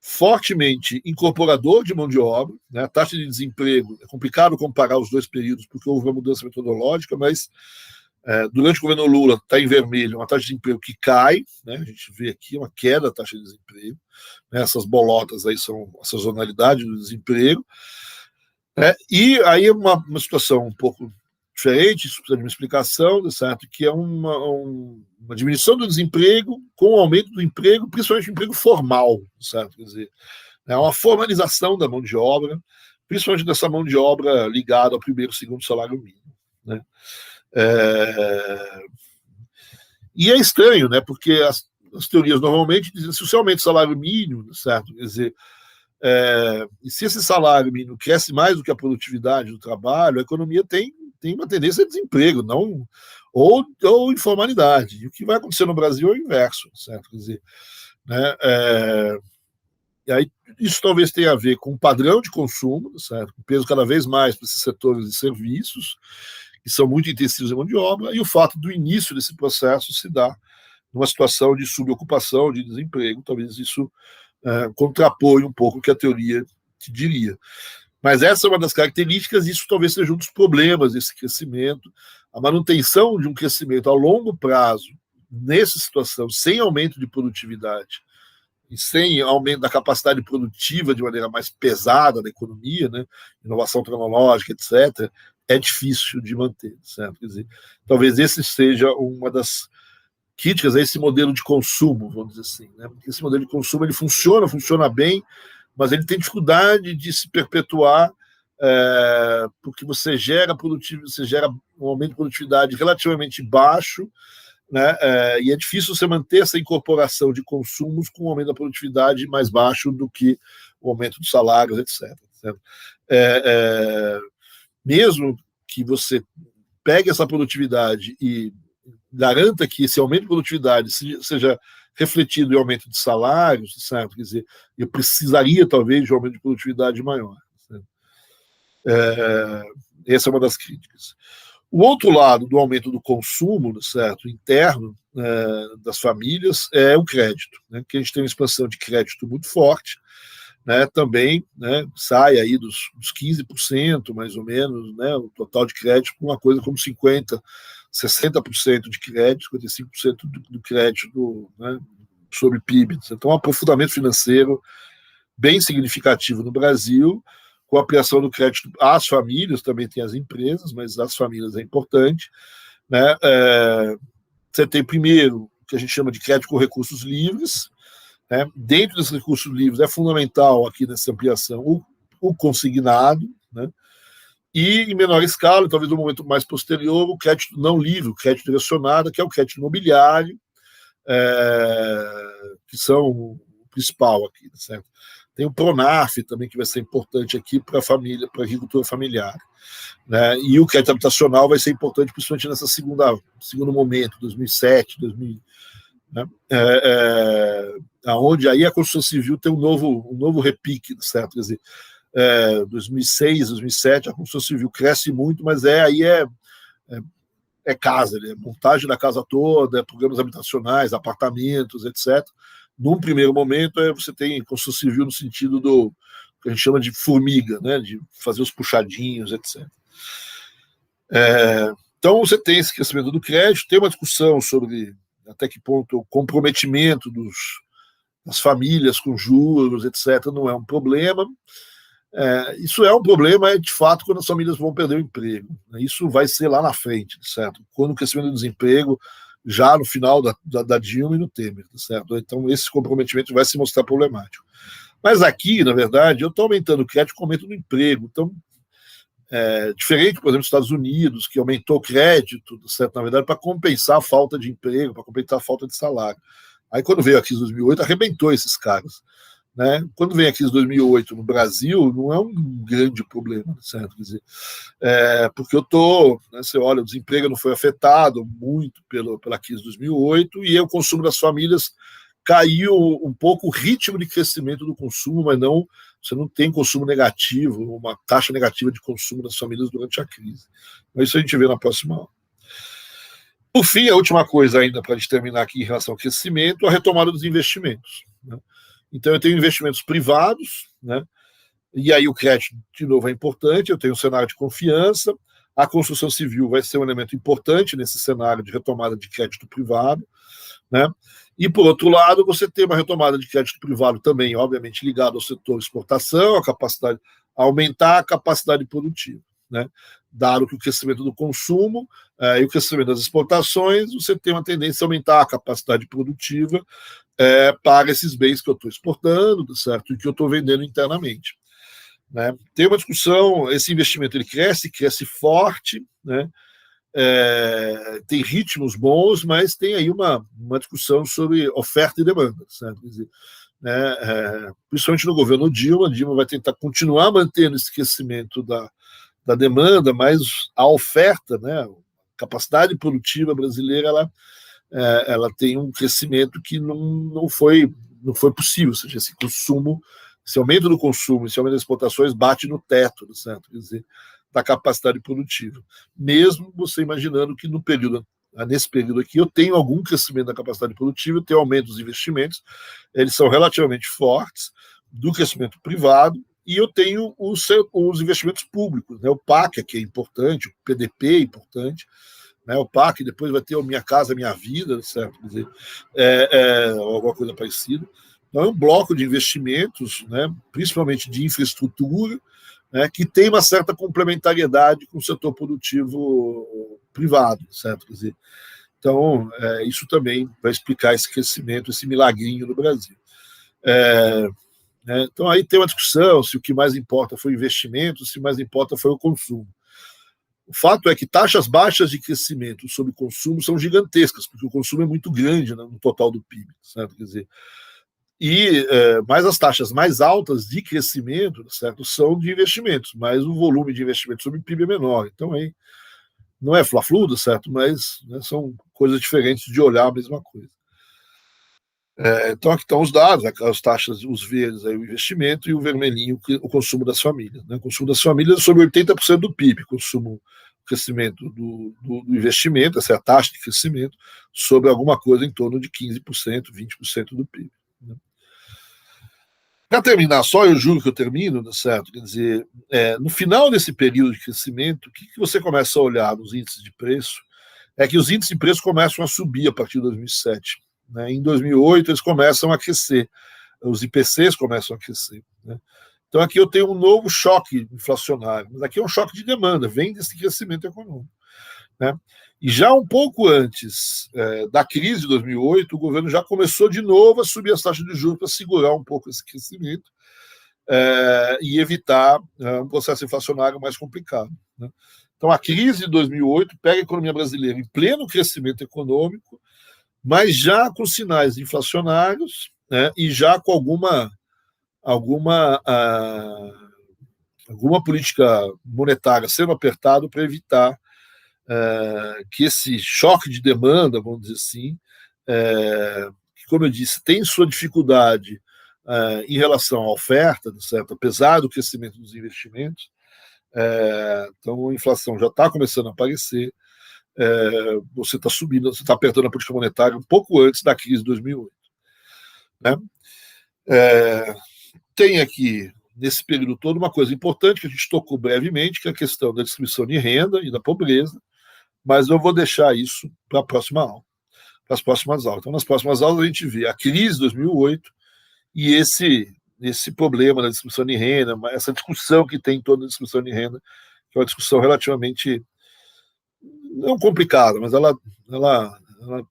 fortemente incorporador de mão de obra, né? A taxa de desemprego, é complicado comparar os dois períodos, porque houve uma mudança metodológica, mas durante o governo Lula está em vermelho uma taxa de desemprego que cai, né? A gente vê aqui uma queda da taxa de desemprego, né? Essas bolotas aí são a sazonalidade do desemprego, né? E aí é uma situação um pouco diferente, isso precisa de uma explicação, certo? Que é uma diminuição do desemprego com o aumento do emprego, principalmente o emprego formal, certo? Quer dizer, é uma formalização da mão de obra, principalmente dessa mão de obra ligada ao primeiro e segundo salário mínimo, né? E é estranho, né? Porque as teorias normalmente dizem que se você aumenta o salário mínimo, certo? Quer dizer, e se esse salário mínimo cresce mais do que a produtividade do trabalho, a economia tem uma tendência de desemprego, não ou informalidade. E o que vai acontecer no Brasil é o inverso, certo? Quer dizer, né, e aí isso talvez tenha a ver com o padrão de consumo, certo? Com peso cada vez mais para esses setores de serviços, que são muito intensivos em mão de obra, e o fato do início desse processo se dar numa situação de subocupação, de desemprego. Talvez isso contrapõe um pouco o que a teoria te diria. Mas essa é uma das características, e isso talvez seja um dos problemas desse crescimento, a manutenção de um crescimento a longo prazo, nessa situação, sem aumento de produtividade e sem aumento da capacidade produtiva de maneira mais pesada da economia, né, inovação tecnológica, etc., é difícil de manter, certo? Quer dizer, talvez esse seja uma das críticas a esse modelo de consumo, vamos dizer assim, né? Porque esse modelo de consumo ele funciona bem, mas ele tem dificuldade de se perpetuar, porque você gera um aumento de produtividade relativamente baixo, né? E é difícil você manter essa incorporação de consumos com um aumento da produtividade mais baixo do que o aumento dos salários, etc. Mesmo que você pegue essa produtividade e garanta que esse aumento de produtividade seja refletido em aumento de salários, certo? Quer dizer, eu precisaria, talvez, de um aumento de produtividade maior. Essa é uma das críticas. O outro lado do aumento do consumo, certo, interno das famílias é o crédito, né? Que a gente tem uma expansão de crédito muito forte, né? Também, né, sai aí dos 15%, mais ou menos, né, o total de crédito, com uma coisa como 50%, 60% de crédito, 55% do crédito, né, sobre PIB. Então, um aprofundamento financeiro bem significativo no Brasil, com a ampliação do crédito às famílias, também tem as empresas, mas às famílias é importante, né? Você tem, primeiro, o que a gente chama de crédito com recursos livres, né? Dentro desses recursos livres é fundamental aqui nessa ampliação o consignado, né? E, em menor escala, talvez no momento mais posterior, o crédito não livre, o crédito direcionado, que é o crédito imobiliário, que são o principal aqui, certo? Tem o Pronaf também, que vai ser importante aqui para a família, para a agricultura familiar, né? E o crédito habitacional vai ser importante, principalmente nessa segundo momento, 2007, 2000, né? Onde aí a construção civil tem um novo repique, certo? Quer dizer, 2006, 2007, a construção civil cresce muito, mas é casa, é montagem da casa toda, programas habitacionais, apartamentos, etc. Num primeiro momento, você tem construção civil no sentido do que a gente chama de formiga, né, de fazer os puxadinhos, etc. Então, você tem esse crescimento do crédito, tem uma discussão sobre até que ponto o comprometimento das famílias com juros, etc., não é um problema. Isso é um problema, de fato, quando as famílias vão perder o emprego. Isso vai ser lá na frente, certo? Quando o crescimento do desemprego, já no final da Dilma e no Temer, certo? Então, esse comprometimento vai se mostrar problemático. Mas aqui, na verdade, eu estou aumentando o crédito com o aumento do emprego. Então, diferente, por exemplo, dos Estados Unidos, que aumentou o crédito, certo? Na verdade, para compensar a falta de emprego, para compensar a falta de salário. Aí, quando veio a crise de 2008, arrebentou esses caras. né? Quando vem a crise de 2008 no Brasil, não é um grande problema, certo? Quer dizer, porque né, você olha, o desemprego não foi afetado muito pela crise de 2008 e o consumo das famílias caiu um pouco o ritmo de crescimento do consumo, mas você não tem consumo negativo, uma taxa negativa de consumo das famílias durante a crise. Mas isso a gente vê na próxima aula. Por fim, a última coisa ainda para a gente terminar aqui em relação ao crescimento, a retomada dos investimentos, né? Então, eu tenho investimentos privados, né? E aí o crédito, de novo, é importante, eu tenho um cenário de confiança, a construção civil vai ser um elemento importante nesse cenário de retomada de crédito privado, né? E, por outro lado, você tem uma retomada de crédito privado também, obviamente, ligado ao setor exportação, a capacidade, aumentar a capacidade produtiva, né? Dado que o crescimento do consumo e o crescimento das exportações, você tem uma tendência a aumentar a capacidade produtiva para esses bens que eu estou exportando, certo? E que eu estou vendendo internamente, né? Tem uma discussão, esse investimento ele cresce forte, né? Tem ritmos bons, mas tem aí uma discussão sobre oferta e demanda, certo? Quer dizer, né, principalmente no governo Dilma vai tentar continuar mantendo esse crescimento da demanda, mas a oferta, né, a capacidade produtiva brasileira, ela tem um crescimento que não foi possível, ou seja, esse aumento do consumo, esse aumento das exportações bate no teto, certo? Quer dizer, da capacidade produtiva. Mesmo você imaginando que nesse período aqui, eu tenho algum crescimento da capacidade produtiva, eu tenho aumento dos investimentos, eles são relativamente fortes, do crescimento privado, e eu tenho os investimentos públicos, né? O PAC, que é importante, o PDP é importante, né? O PAC, depois vai ter o Minha Casa Minha Vida, certo? Quer dizer, alguma coisa parecida. Então, é um bloco de investimentos, né? Principalmente de infraestrutura, né? Que tem uma certa complementariedade com o setor produtivo privado, certo? Quer dizer, então, isso também vai explicar esse crescimento, esse milagrinho no Brasil. Então, aí tem uma discussão se o que mais importa foi o investimento, se o mais importa foi o consumo. O fato é que taxas baixas de crescimento sobre consumo são gigantescas, porque o consumo é muito grande, né, no total do PIB, certo? Quer dizer, mas as taxas mais altas de crescimento, certo, são de investimentos, mas o volume de investimento sobre o PIB é menor. Então, aí não é fla-flu, certo? Mas, né, são coisas diferentes de olhar a mesma coisa. Então, aqui estão os dados, as taxas, os verdes, aí, o investimento, e o vermelhinho, o consumo das famílias. Né? O consumo das famílias é sobre 80% do PIB, o crescimento do investimento, essa é a taxa de crescimento, sobre alguma coisa em torno de 15%, 20% do PIB. Né? Para terminar só, eu juro que eu termino, certo? Quer dizer, no final desse período de crescimento, o que você começa a olhar nos índices de preço é que os índices de preço começam a subir a partir de 2007. Né? Em 2008, eles começam a crescer, os IPCs começam a crescer. Né? Então, aqui eu tenho um novo choque inflacionário, mas aqui é um choque de demanda, vem desse crescimento econômico. Né? E já um pouco antes da crise de 2008, o governo já começou de novo a subir as taxas de juros para segurar um pouco esse crescimento e evitar um processo inflacionário mais complicado. Né? Então, a crise de 2008 pega a economia brasileira em pleno crescimento econômico, mas já com sinais inflacionários, né, e já com alguma política monetária sendo apertada para evitar que esse choque de demanda, vamos dizer assim, que, como eu disse, tem sua dificuldade em relação à oferta, certo? Apesar do crescimento dos investimentos, então a inflação já está começando a aparecer, você está subindo, você está apertando a política monetária um pouco antes da crise de 2008. Né? Tem aqui, nesse período todo, uma coisa importante que a gente tocou brevemente, que é a questão da distribuição de renda e da pobreza, mas eu vou deixar isso para a próxima aula, para as próximas aulas. Então, nas próximas aulas, a gente vê a crise de 2008 e esse problema da distribuição de renda, essa discussão que tem em torno da distribuição de renda, que é uma discussão relativamente não complicada, mas ela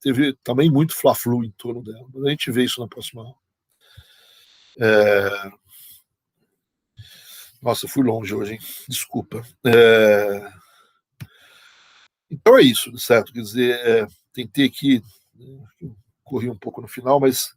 teve também muito fla-flu em torno dela. Mas a gente vê isso na próxima aula. Nossa, fui longe hoje, hein? Desculpa. Então é isso, certo? Quer dizer, tentei aqui, corri um pouco no final, mas